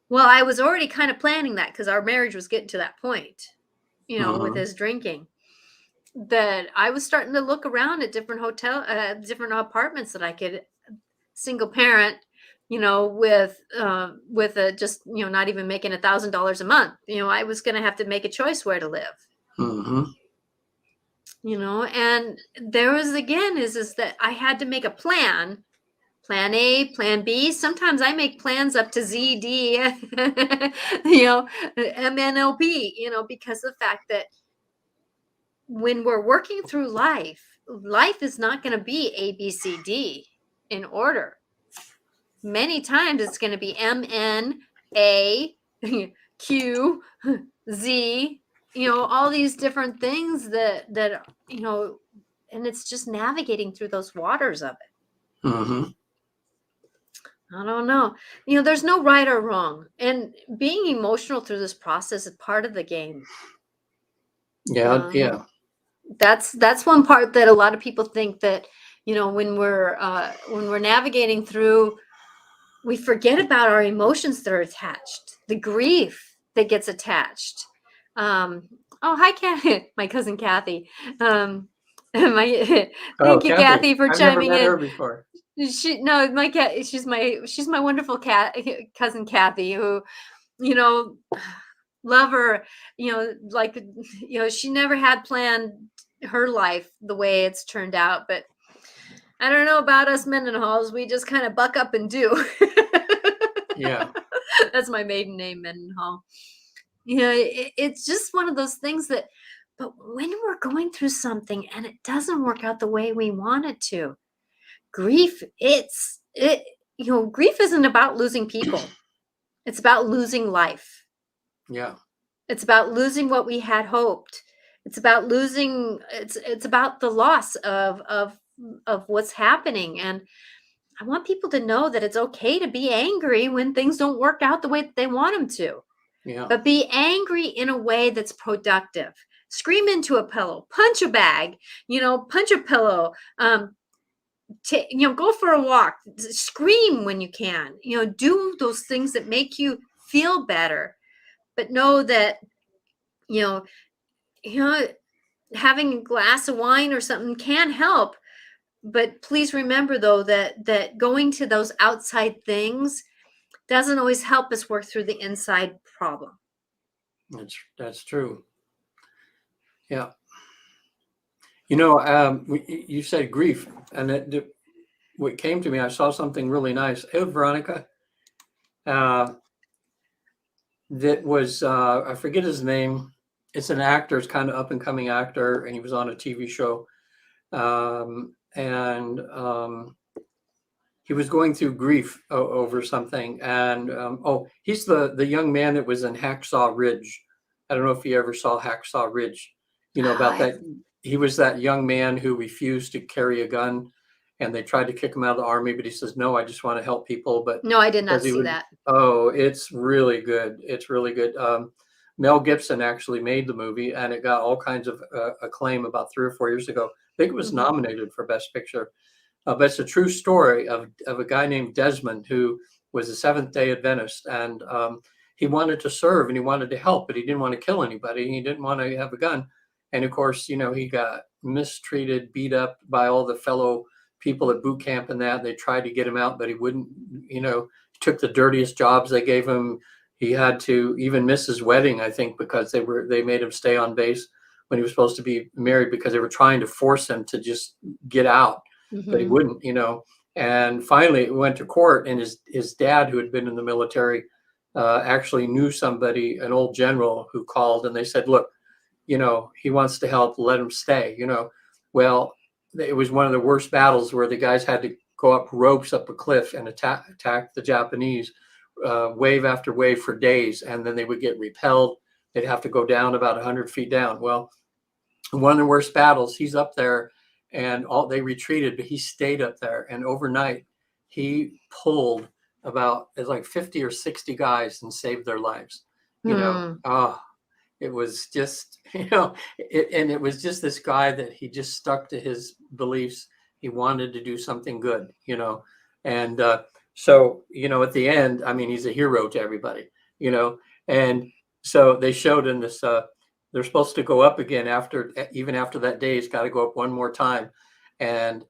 Well, I was already kind of planning that because our marriage was getting to that point, with Mm-hmm. his drinking. That I was starting to look around at different different apartments that I could, single parent, with a just, not even making $1,000 a month. I was going to have to make a choice where to live. Mm-hmm. And there was, again, is that I had to make a plan A, plan B. Sometimes I make plans up to Z, D, MNOP, because of the fact that when we're working through life is not going to be A, B, C, D in order. Many times it's going to be M, N, A, Q, Z, all these different things that, and it's just navigating through those waters of it. Mm-hmm. I don't know. There's no right or wrong. And being emotional through this process is part of the game. Yeah. Yeah. That's one part that a lot of people think that, when we're navigating through, we forget about our emotions that are attached, the grief that gets attached. Oh, hi, Kathy, my cousin Kathy. Thank you, Kathy, for I've never chiming met in. her before. My cat. She's my wonderful cousin Kathy, who, love her. Like, she never had planned her life the way it's turned out, but I don't know about us Mendenhalls. We just kind of buck up and do. Yeah. That's my maiden name, Mendenhall. It's just one of those things that, but when we're going through something and it doesn't work out the way we want it to, grief, grief isn't about losing people. It's about losing life. Yeah. It's about losing what we had hoped. It's about losing, it's about the loss of what's happening. And I want people to know that it's okay to be angry when things don't work out the way that they want them to. Yeah. But be angry in a way that's productive. Scream into a pillow, punch a bag, punch a pillow, go for a walk, scream when you can, do those things that make you feel better. But know that, having a glass of wine or something can help. But please remember, though, that going to those outside things doesn't always help us work through the inside problem. That's true. Yeah. You said grief, and what came to me, I saw something really nice. Hey, Veronica. That was, I forget his name. It's an actor, it's kind of up and coming actor, and he was on a TV show. He was going through grief over something. And he's the young man that was in Hacksaw Ridge. I don't know if you ever saw Hacksaw Ridge, about that. He was that young man who refused to carry a gun, and they tried to kick him out of the army, but he says, no, I just want to help people. But no, I did not see that. Oh, it's really good. It's really good. Mel Gibson actually made the movie, and it got all kinds of acclaim about 3 or 4 years ago. I think it was nominated for Best Picture. But it's a true story of a guy named Desmond who was a Seventh-day Adventist, and he wanted to serve and he wanted to help, but he didn't want to kill anybody. He didn't want to have a gun. And of course, he got mistreated, beat up by all the fellow people at boot camp and that. They tried to get him out, but he wouldn't, took the dirtiest jobs they gave him. He had to even miss his wedding, I think, because they made him stay on base when he was supposed to be married, because they were trying to force him to just get out, but he wouldn't, And finally it went to court, and his dad, who had been in the military, actually knew somebody, an old general, who called and they said, look, he wants to help, let him stay. Well, it was one of the worst battles where the guys had to go up ropes up a cliff and attack the Japanese, wave after wave for days, and then they would get repelled. They'd have to go down about 100 feet down. Well, one of the worst battles, he's up there, and they retreated, but he stayed up there, and overnight he pulled about, it's like 50 or 60 guys and saved their lives. It was just, and it was just this guy that he just stuck to his beliefs. He wanted to do something good, and so, at the end, I mean, he's a hero to everybody, and so they showed in this, they're supposed to go up again even after that day. He's got to go up one more time. And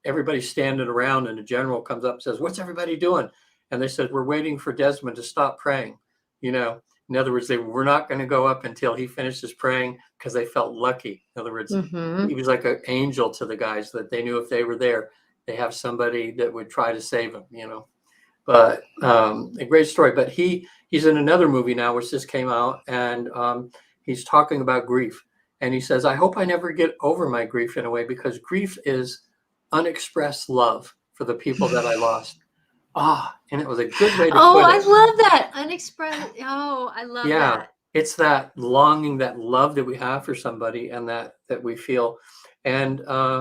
everybody's standing around, and the general comes up and says, what's everybody doing? And they said, we're waiting for Desmond to stop praying. In other words, they were not going to go up until he finishes praying, because they felt lucky. In other words, he was like an angel to the guys, that they knew if they were there, they have somebody that would try to save him, But a great story. But he's in another movie now, which just came out, and he's talking about grief. And he says, I hope I never get over my grief, in a way, because grief is unexpressed love for the people that I lost. And it was a good way to put it. I love that. Unexpressed. I love that. It's that longing, that love that we have for somebody, and that we feel. And I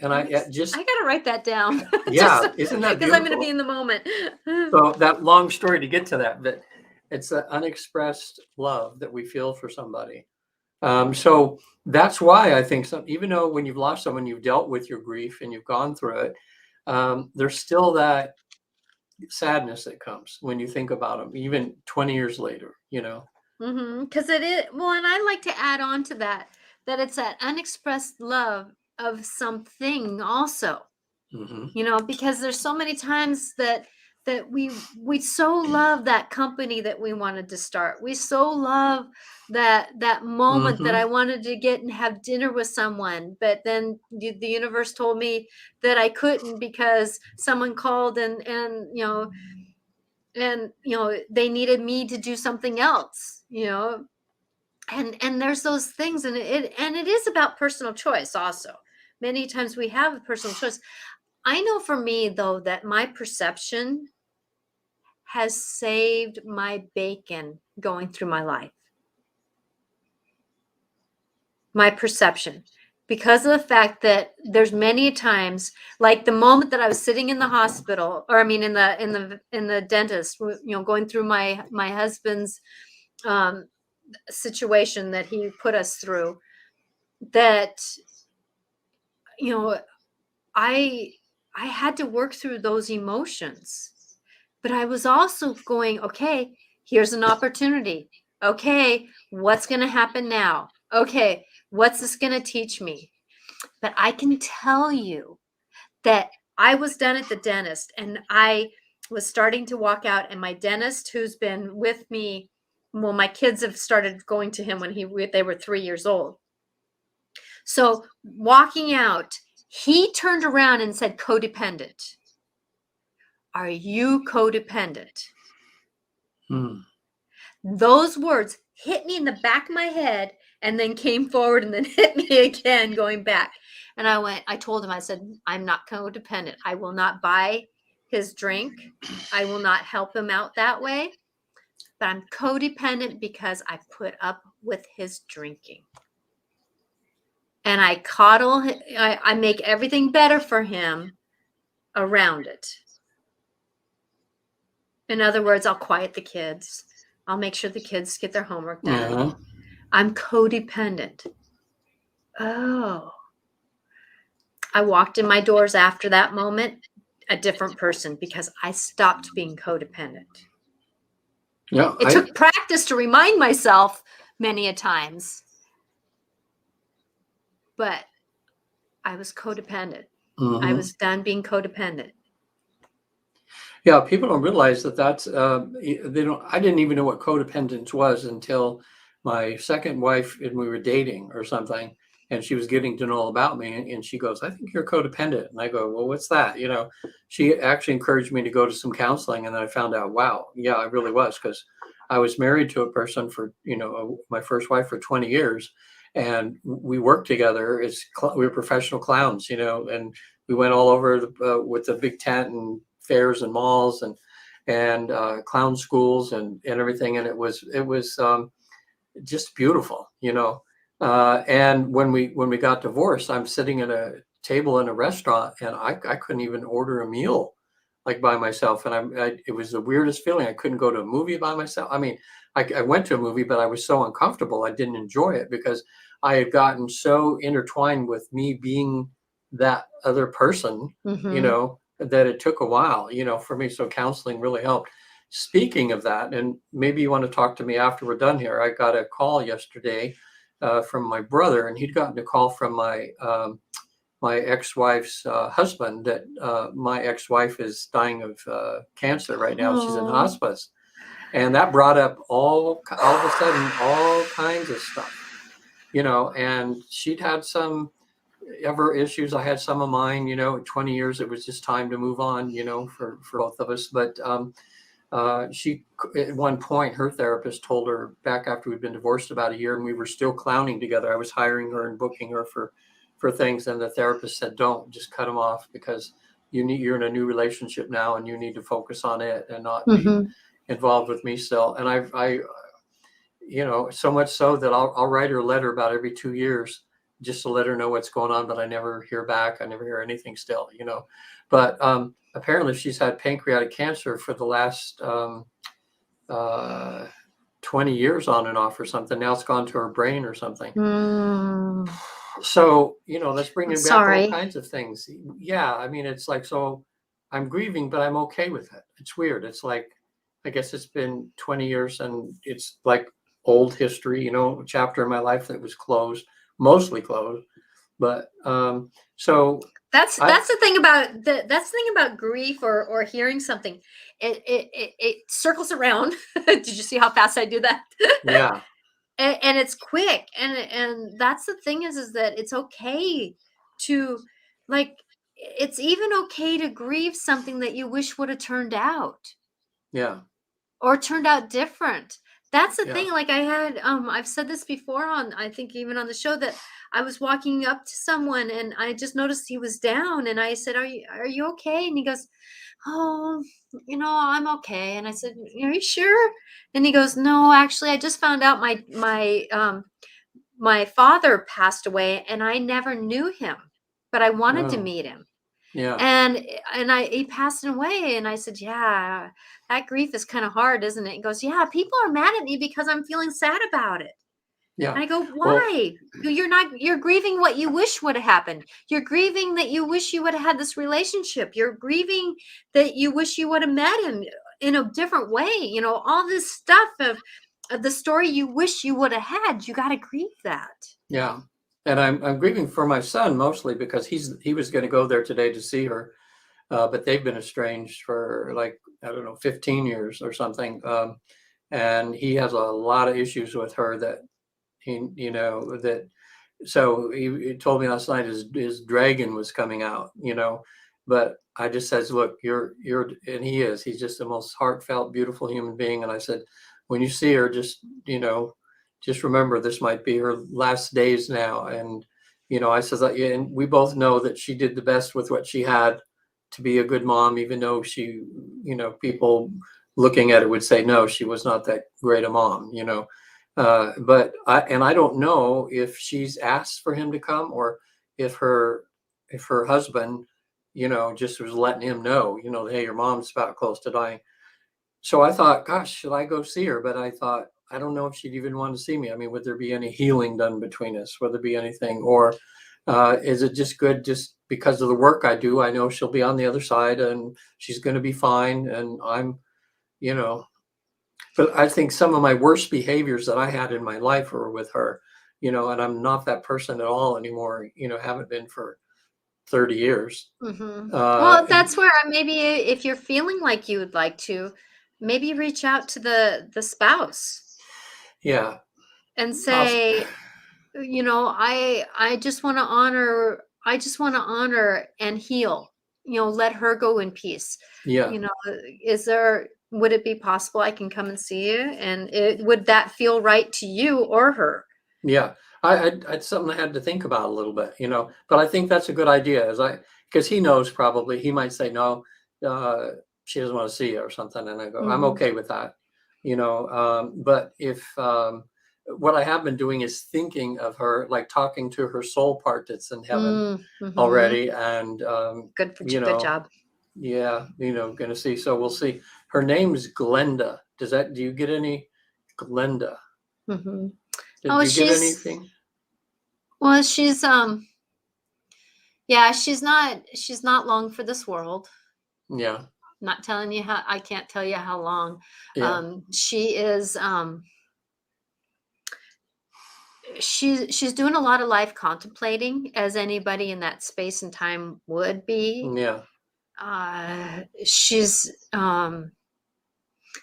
gotta write that down. Yeah, isn't that because I'm going to be in the moment. So that long story to get to that, but it's the unexpressed love that we feel for somebody. So that's why I think even though when you've lost someone, you've dealt with your grief and you've gone through it, there's still that sadness that comes when you think about them, even 20 years later, Because it is, well, and I like to add on to that it's that unexpressed love of something also, because there's so many times that we so love that company that we wanted to start. We so love that moment that I wanted to get and have dinner with someone, but then the universe told me that I couldn't because someone called and they needed me to do something else, and there's those things, and it is about personal choice also. Many times we have a personal choice. I know for me, though, that my perception has saved my bacon going through my life. My perception, because of the fact that there's many times, like the moment that I was sitting in the hospital, or I mean in the dentist, going through my husband's situation that he put us through, that I had to work through those emotions. But I was also going, okay, here's an opportunity. Okay, what's going to happen now? Okay, what's this going to teach me? But I can tell you that I was done at the dentist, and I was starting to walk out, and my dentist, who's been with me, well, my kids have started going to him when they were 3 years old. So walking out, he turned around and said, codependent. Are you codependent? Those words hit me in the back of my head and then came forward and then hit me again going back. And I told him, I said, I'm not codependent. I will not buy his drink. I will not help him out that way. But I'm codependent because I put up with his drinking. And I coddle, I make everything better for him around it. In other words, I'll quiet the kids. I'll make sure the kids get their homework done. I'm codependent. Oh. I walked in my doors after that moment, a different person, because I stopped being codependent. Yeah, it took practice to remind myself many a times. But I was codependent. I was done being codependent. Yeah, people don't realize that's they don't. I didn't even know what codependence was until my second wife and we were dating or something, and she was getting to know all about me. And she goes, "I think you're codependent." And I go, "Well, what's that?" She actually encouraged me to go to some counseling, and then I found out, wow, yeah, I really was, because I was married to a person for, my first wife for 20 years, and we worked together we were professional clowns, and we went all over with the big tent and fairs and malls and clown schools and everything, and it was just beautiful. And when we got divorced, I'm sitting at a table in a restaurant, and I couldn't even order a meal like by myself, and it was the weirdest feeling. I couldn't go to a movie by myself. I mean, I went to a movie, but I was so uncomfortable. I didn't enjoy it because I had gotten so intertwined with me being that other person, that it took a while, for me. So counseling really helped. Speaking of that, and maybe you want to talk to me after we're done here. I got a call yesterday from my brother, and he'd gotten a call from my ex-wife's husband that my ex-wife is dying of cancer right now. She's in Oh. hospice, and that brought up all of a sudden all kinds of stuff, and she'd had some ever issues. I had some of mine. 20 years, it was just time to move on, for both of us. But she, at one point, her therapist told her, back after we'd been divorced about a year and we were still clowning together, I was hiring her and booking her for things, and the therapist said, "Don't, just cut them off, because you're in a new relationship now, and you need to focus on it and not be involved with me still." And I so much so that I'll write her a letter about every 2 years just to let her know what's going on, but I never hear back. I never hear anything still. But apparently she's had pancreatic cancer for the last 20 years on and off or something. Now it's gone to her brain or something. So, that's bringing back all kinds of things. Yeah. I mean, it's like, so I'm grieving, but I'm okay with it. It's weird. It's like, I guess it's been 20 years and it's like old history, a chapter in my life that was closed, mostly closed. But so that's the thing about that's the thing about grief or hearing something. It circles around. Did you see how fast I do that? Yeah. And it's quick, and that's the thing is that it's okay to, like, it's even okay to grieve something that you wish would have turned out. Yeah. Or turned out different. That's the Yeah. thing. Like, I've said this before on, I think, even on the show, that I was walking up to someone and I just noticed he was down, and I said, "Are you okay?" And he goes, "Oh, I'm okay." And I said, "Are you sure?" And he goes, "No, actually, I just found out my father passed away, and I never knew him, but I wanted to Oh, meet him." yeah. And he passed away, and I said, "Yeah, that grief is kind of hard, isn't it?" He goes, "Yeah, people are mad at me because I'm feeling sad about it." Yeah. And I go, Well, "Why? You're grieving what you wish would have happened. You're grieving that you wish you would have had this relationship. You're grieving that you wish you would have met him in a different way. All this stuff of the story you wish you would have had. You got to grieve that." yeah. And I'm grieving for my son mostly because he was going to go there today to see her, but they've been estranged for, like, I don't know, 15 years or something. And he has a lot of issues with her that that. So he told me last night his dragon was coming out, but I just says, "Look, and he's just the most heartfelt, beautiful human being." And I said, "When you see her, just remember this might be her last days now." And, I says, "Yeah, and we both know that she did the best with what she had to be a good mom, even though she, people looking at it would say, no, she was not that great a mom, but I don't know if she's asked for him to come, or if her husband, just was letting him know, hey, your mom's about close to dying." So I thought, gosh, should I go see her? But I thought, I don't know if she'd even want to see me. I mean, would there be any healing done between us? Would there be anything? Or is it just good just because of the work I do? I know she'll be on the other side and she's going to be fine. And I'm, but I think some of my worst behaviors that I had in my life were with her, and I'm not that person at all anymore, haven't been for 30 years. Well, that's where maybe if you're feeling like you would like to, maybe reach out to the spouse Yeah. and I'll, say, I just want to honor, and heal, let her go in peace. Yeah. Would it be possible I can come and see you? And would that feel right to you or her? Yeah. It's something I had to think about a little bit, but I think that's a good idea because he knows probably he might say, no, uh, she doesn't want to see you or something. And I go, I'm Mhm. okay with that, but if, what I have been doing is thinking of her, like talking to her soul part that's in heaven Mhm. already. And, Good job. yeah, gonna see. So we'll see. Her name's Glenda. Do you get any Glenda? Mhm. Did Oh, you get anything? well, yeah, she's not long for this world. Yeah. Not telling you how, I can't tell you how long. Yeah. She is, she's doing a lot of life contemplating, as anybody in that space and time would be. Yeah. She's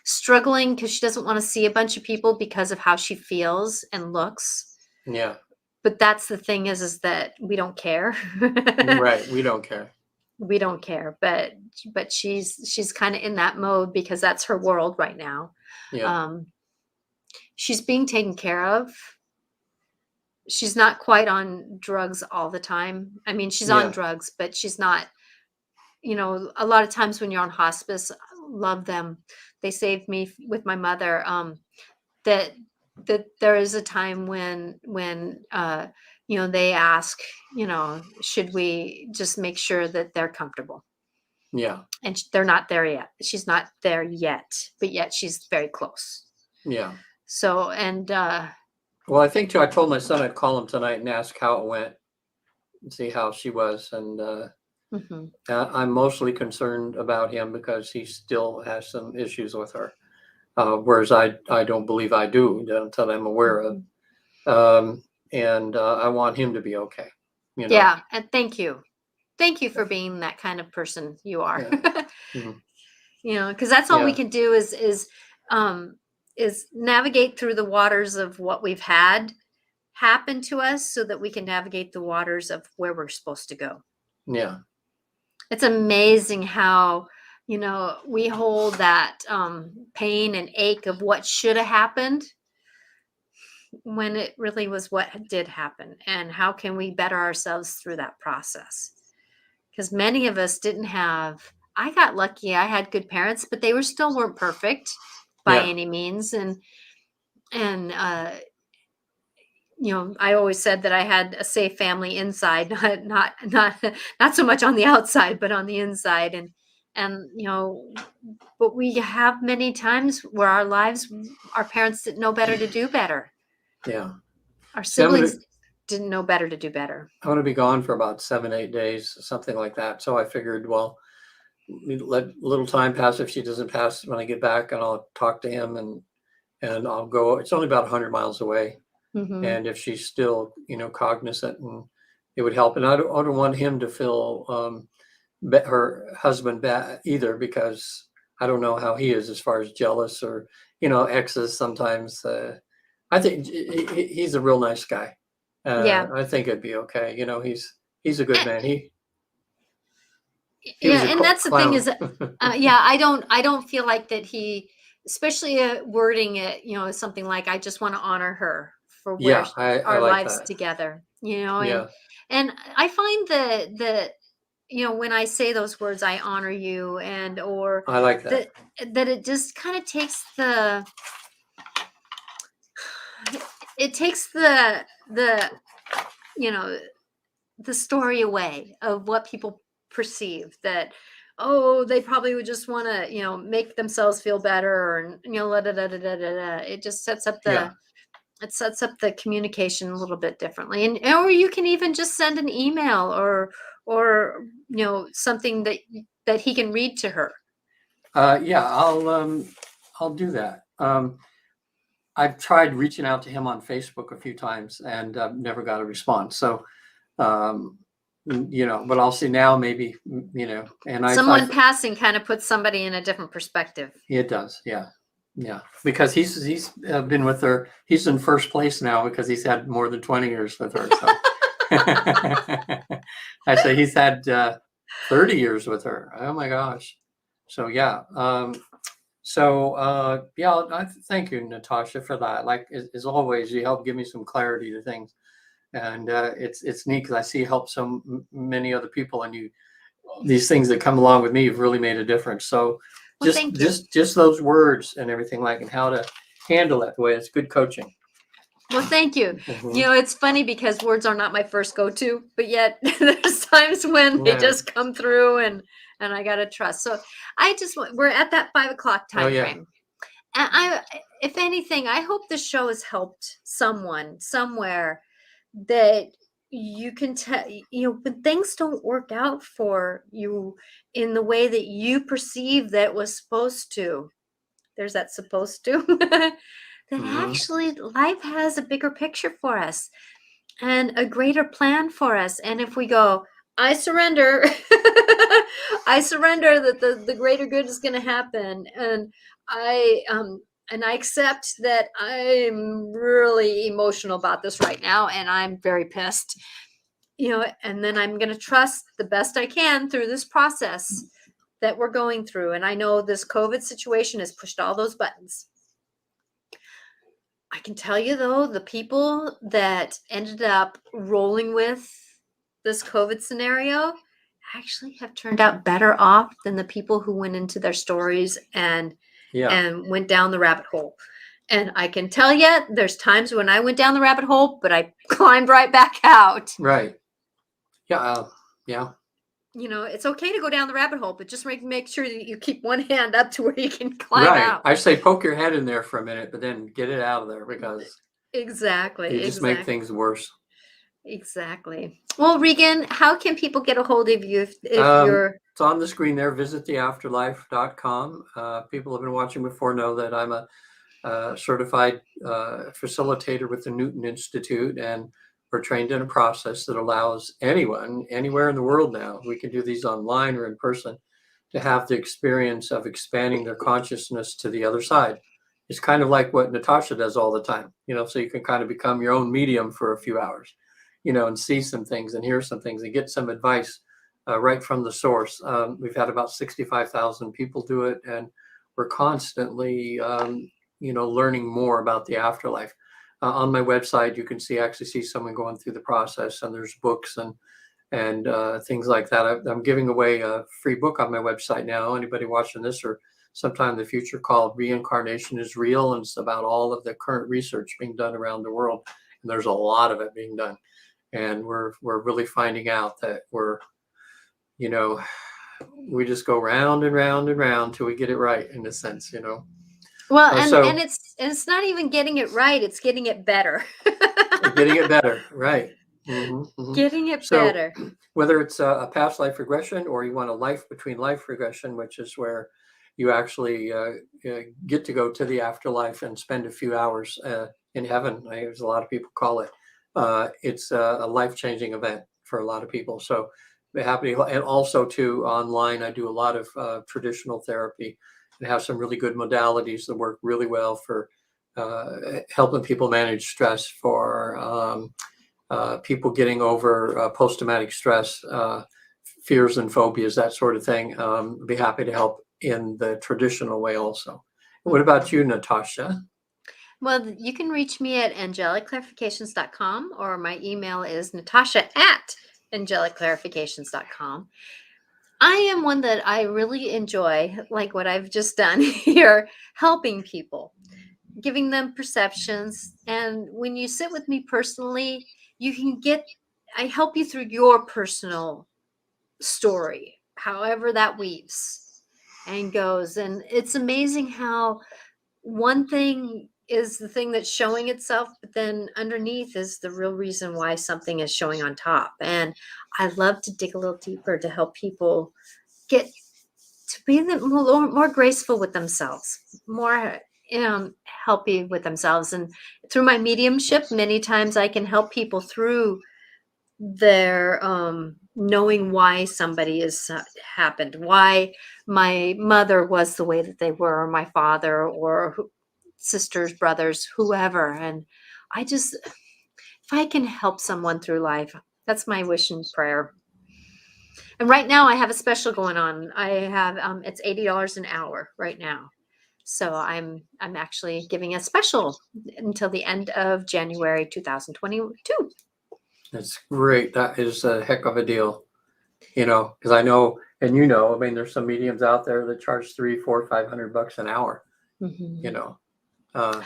struggling because she doesn't want to see a bunch of people because of how she feels and looks. Yeah. But that's the thing, is that we don't care. Right. We don't care. We don't care, but she's kind of in that mode because that's her world right now. Yeah. Um, she's being taken care of. She's not quite on drugs all the time. I mean, she's on Yeah. drugs, but she's not, a lot of times when you're on hospice, love them. They saved me with my mother. That there is a time when they ask, should we just make sure that they're comfortable? Yeah. And they're not there yet. She's not there yet, but yet she's very close. Yeah. So, and Well, I think too, I told my son I'd call him tonight and ask how it went and see how she was. And mhm, I'm mostly concerned about him because he still has some issues with her. Whereas I don't believe I do until I'm aware of. mhm. And I want him to be okay. Yeah, and thank you for being that kind of person you are. Yeah. Mhm. Because that's all we Yeah. can do um is navigate through the waters of what we've had happen to us, so that we can navigate the waters of where we're supposed to go. Yeah. It's amazing how, we hold that pain and ache of what should have happened, when it really was what did happen, and how can we better ourselves through that process. Because many of us didn't have, I got lucky, I had good parents, but they weren't perfect by Yeah. any means. And I always said that I had a safe family inside, not so much on the outside, but on the inside. And but we have many times where our parents didn't know better to do better. Yeah. Our See, siblings didn't know better to do better. I'm gonna be gone for about 7, 8 days, something like that. So I figured, well, let a little time pass. If she doesn't pass when I get back, and I'll talk to him, and I'll go. It's only about 100 miles away, Hmm. and if she's still, cognizant, and it would help. And I don't want him to feel her husband bad either, because I don't know how he is as far as jealous or exes sometimes. I think he's a real nice guy. Yeah. I think it'd be okay. He's a good man. He was Yeah, a and that's the thing clown. is, yeah, I don't feel like that he, especially wording it, as something like, I just want to honor her for where Yeah, I our like lives that. together, Yeah, and I find that when I say those words, I honor you, and or I like that. that that it just kind of takes the you know the story away of what people perceive, that, oh, they probably would just want to make themselves feel better, and la, da, da, da, da, da, da. Yeah, It sets up the communication a little bit differently, and or you can even just send an email, or something that he can read to her. yeah. I'll do that. I've tried reaching out to him on Facebook a few times and never got a response. So, um, but I'll see now. Maybe and I Someone passing kind of puts somebody in a different perspective. it does. Yeah, Yeah, because he's been with her. He's in first place now because he's had more than 20 years with her. So I say he's had 30 years with her. Oh my gosh. So yeah. Yeah, thank you, Natasha, for that. Like as always, you help give me some clarity to things, and it's neat because I see you help so many other people, and these things that come along with me have really made a difference. So Well, thank you. just those words and everything, like, and how to handle it the way it's good coaching. Well, thank you. Mhm. You know, it's funny because words are not my first go-to, but yet there's times when they Yeah. just come through and I gotta trust. So we're at that 5 o'clock Oh time yeah. frame. And if anything, I hope this show has helped someone somewhere that you can tell, you know, when things don't work out for you in the way that you perceive that it was supposed to, there's that supposed to, that Mhm. actually life has a bigger picture for us and a greater plan for us. And if we go, I surrender, I surrender that the greater good is going to happen. I, um, and I accept that I'm really emotional about this right now and I'm very pissed, you know, and then I'm going to trust the best I can through this process that we're going through. And I know this COVID situation has pushed all those buttons. I can tell you though, the people that ended up rolling with this COVID scenario actually have turned out better off than the people who went into their stories and went down the rabbit hole. And I can tell you, there's times when I went down the rabbit hole, but I climbed right back out. Right. Yeah. Yeah. You know, it's okay to go down the rabbit hole, but just make sure that you keep one hand up to where you can climb Right. out. I say poke your head in there for a minute, but then get it out of there because Exactly. you just make things worse. Exactly. Well, Regan, how can people get a hold of you if you're... It's on the screen there, visittheafterlife.com. People have been watching before know that I'm a certified facilitator with the Newton Institute, and we're trained in a process that allows anyone, anywhere in the world now, we can do these online or in person, to have the experience of expanding their consciousness to the other side. It's kind of like what Natasha does all the time, you know, so you can kind of become your own medium for a few hours, you know, and see some things and hear some things and get some advice right from the source. We've had about 65,000 people do it, and we're constantly, you know, learning more about the afterlife. On my website, you can actually see someone going through the process, and there's books and things like that. I'm giving away a free book on my website now. Anybody watching this or sometime in the future, called Reincarnation is Real, and it's about all of the current research being done around the world. And there's a lot of it being done, and we're really finding out that you know, we just go round and round and round till we get it right, in a sense, you know. Well, and it's not even getting it right; it's getting it better. Getting it better, right? Mm-hmm, mm-hmm. Getting it So, better. whether it's a past life regression or you want a life between life regression, which is where you actually get to go to the afterlife and spend a few hours in heaven, as a lot of people call it. It's a life-changing event for a lot of people. So happy, and also too online, I do a lot of traditional therapy and have some really good modalities that work really well for helping people manage stress, for people getting over post-traumatic stress, fears and phobias, that sort of thing. Be happy to help in the traditional way also. What about you, Natasha? Well, you can reach me at angelicclarifications.com, or my email is natasha@angelicclarifications.com. I am one that I really enjoy, like what I've just done here, helping people, giving them perceptions. And when you sit with me personally, I help you through your personal story, however that weaves and goes. And it's amazing how one thing is the thing that's showing itself, but then underneath is the real reason why something is showing on top. And I love to dig a little deeper to help people get to be more graceful with themselves, more healthy with themselves. And through my mediumship, many times I can help people through their knowing why somebody is happened, why my mother was the way that they were, or my father, or sisters, brothers, whoever. And I just, if I can help someone through life, that's my wish and prayer. And right now I have a special going on. I have it's $80 an hour right now. So I'm actually giving a special until the end of January 2022. That's great. That is a heck of a deal. Because I know, and I mean, there's some mediums out there that charge $300, $400, $500 an hour. Mm-hmm. Uh,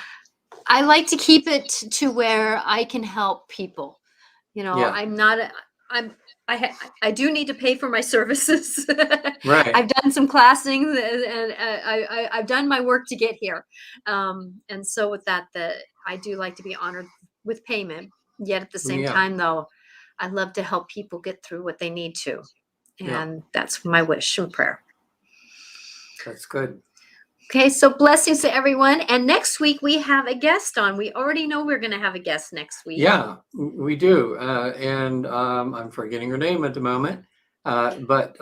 I like to keep it to where I can help people. Yeah. I'm not. I do need to pay for my services. Right. I've done some classing, and I've done my work to get here. And so with that, I do like to be honored with payment. Yet at the same Yeah. time, though, I love to help people get through what they need to, Yeah. and that's my wish and prayer. That's good. Okay, so blessings to everyone. And next week we have a guest on. We already know we're going to have a guest next week. Yeah, we do. And I'm forgetting her name at the moment. But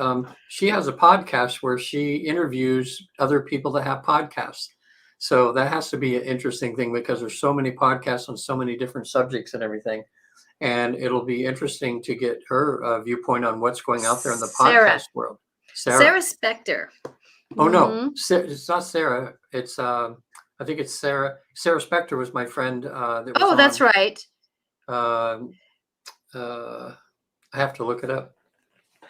she has a podcast where she interviews other people that have podcasts. So that has to be an interesting thing because there's so many podcasts on so many different subjects and everything. And it'll be interesting to get her viewpoint on what's going out there in the podcast world. Sarah Spector. Oh, no, it's not Sarah. It's, I think it's Sarah. Sarah Spector was my friend. That was Oh, that's right. I have to look it up.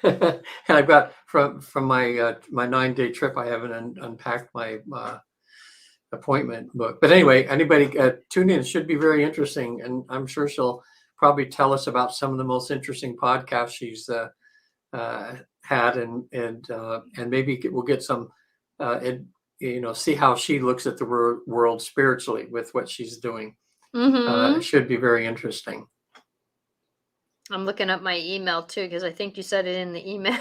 And I've got from my my 9-day trip, I haven't unpacked my appointment book. But anyway, anybody tune in. It should be very interesting. And I'm sure she'll probably tell us about some of the most interesting podcasts she's had, and maybe we'll get some, see how she looks at the world spiritually with what she's doing. Mm-hmm. It should be very interesting. I'm looking up my email too, because I think you said it in the email.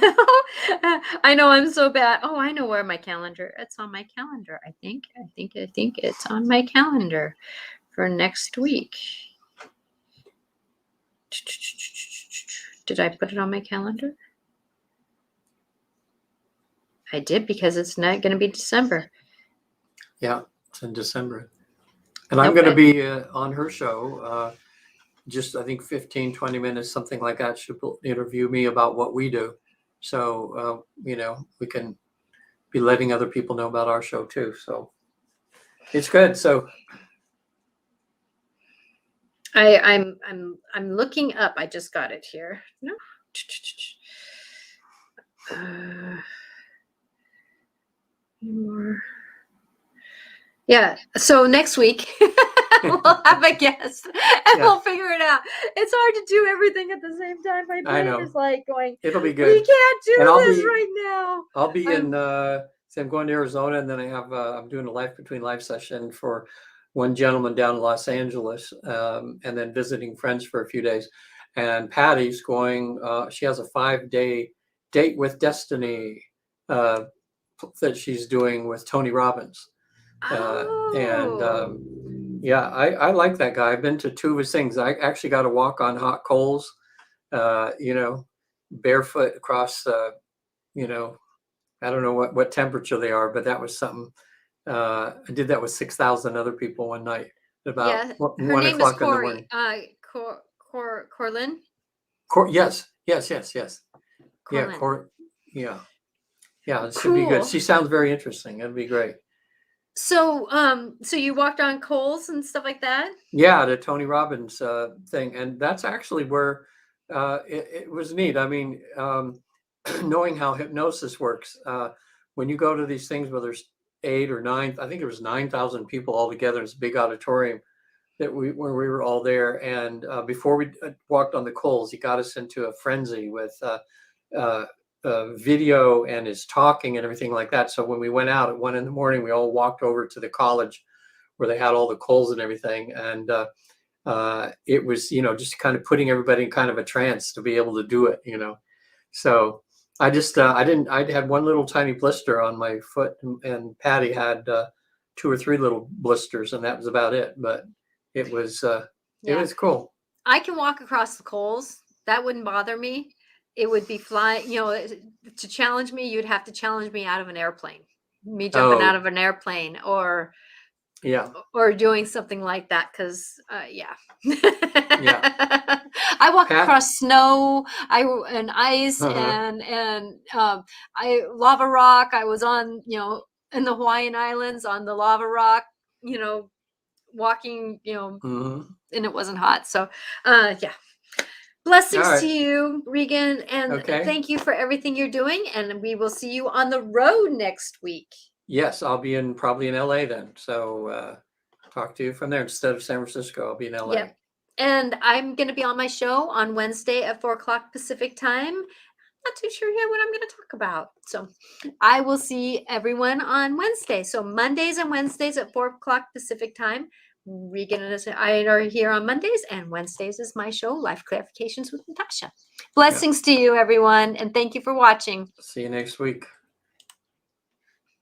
I know I'm so bad. Oh, I know where my calendar. It's on my calendar. I think it's on my calendar for next week. Did I put it on my calendar? I did, because it's not going to be December. Yeah, it's in December. And I'm going to be on her show, just I think 15, 20 minutes, something like that. She'll interview me about what we do. So, we can be letting other people know about our show too. So it's good. So I'm looking up. I just got it here. No. Yeah. So next week we'll have a guest and we'll figure it out. It's hard to do everything at the same time. My brain is like going, it'll be good. We can't do this right now. I'll be in, so I'm going to Arizona, and then I have, I'm doing a Life Between Life session for one gentleman down in Los Angeles, and then visiting friends for a few days. And Patty's going, she has a 5-day Date with Destiny that she's doing with Tony Robbins. Yeah, I like that guy. I've been to 2 of his things. I actually got to walk on hot coals, barefoot across, I don't know what temperature they are, but that was something. I did that with 6,000 other people one night at about 1 o'clock in the morning. Corlin? Yes. Corlin. Yeah, it should be good. She sounds very interesting. It'd be great. So, so you walked on coals and stuff like that? Yeah, the Tony Robbins thing, and that's actually where it was neat. I mean, knowing how hypnosis works, when you go to these things where there's 8 or 9, I think there was 9,000 people all together. It's a big auditorium where we were all there, and before we walked on the coals, he got us into a frenzy with video and his talking and everything like that. So when we went out at 1 a.m, we all walked over to the college where they had all the coals and everything. And it was, just kind of putting everybody in kind of a trance to be able to do it, So I just, I had one little tiny blister on my foot, and Patty had 2 or 3 little blisters, and that was about it. But it was, it was cool. I can walk across the coals. That wouldn't bother me. It would be flying, to challenge me, you'd have to challenge me out of an airplane. Me jumping out Oh, of an airplane or yeah. doing something like that, because yeah. Yeah. I walked Pat. across snow, and ice, Uh-huh. and I lava rock. I was on, in the Hawaiian Islands on the lava rock, walking, Mhm. and it wasn't hot. So yeah. All Blessings to right. you, Regan, and Okay. thank you for everything you're doing. And we will see you on the road next week. Yes, I'll be probably in LA then. So talk to you from there instead of San Francisco. I'll be in LA. Yep. And I'm going to be on my show on Wednesday at 4 o'clock Pacific time. Not too sure yet what I'm going to talk about. So I will see everyone on Wednesday. So Mondays and Wednesdays at 4 o'clock Pacific time. Regan and I are here on Mondays, and Wednesdays is my show, Life Clarifications with Natasha. Blessings to you, everyone, and thank you for watching. See you next week.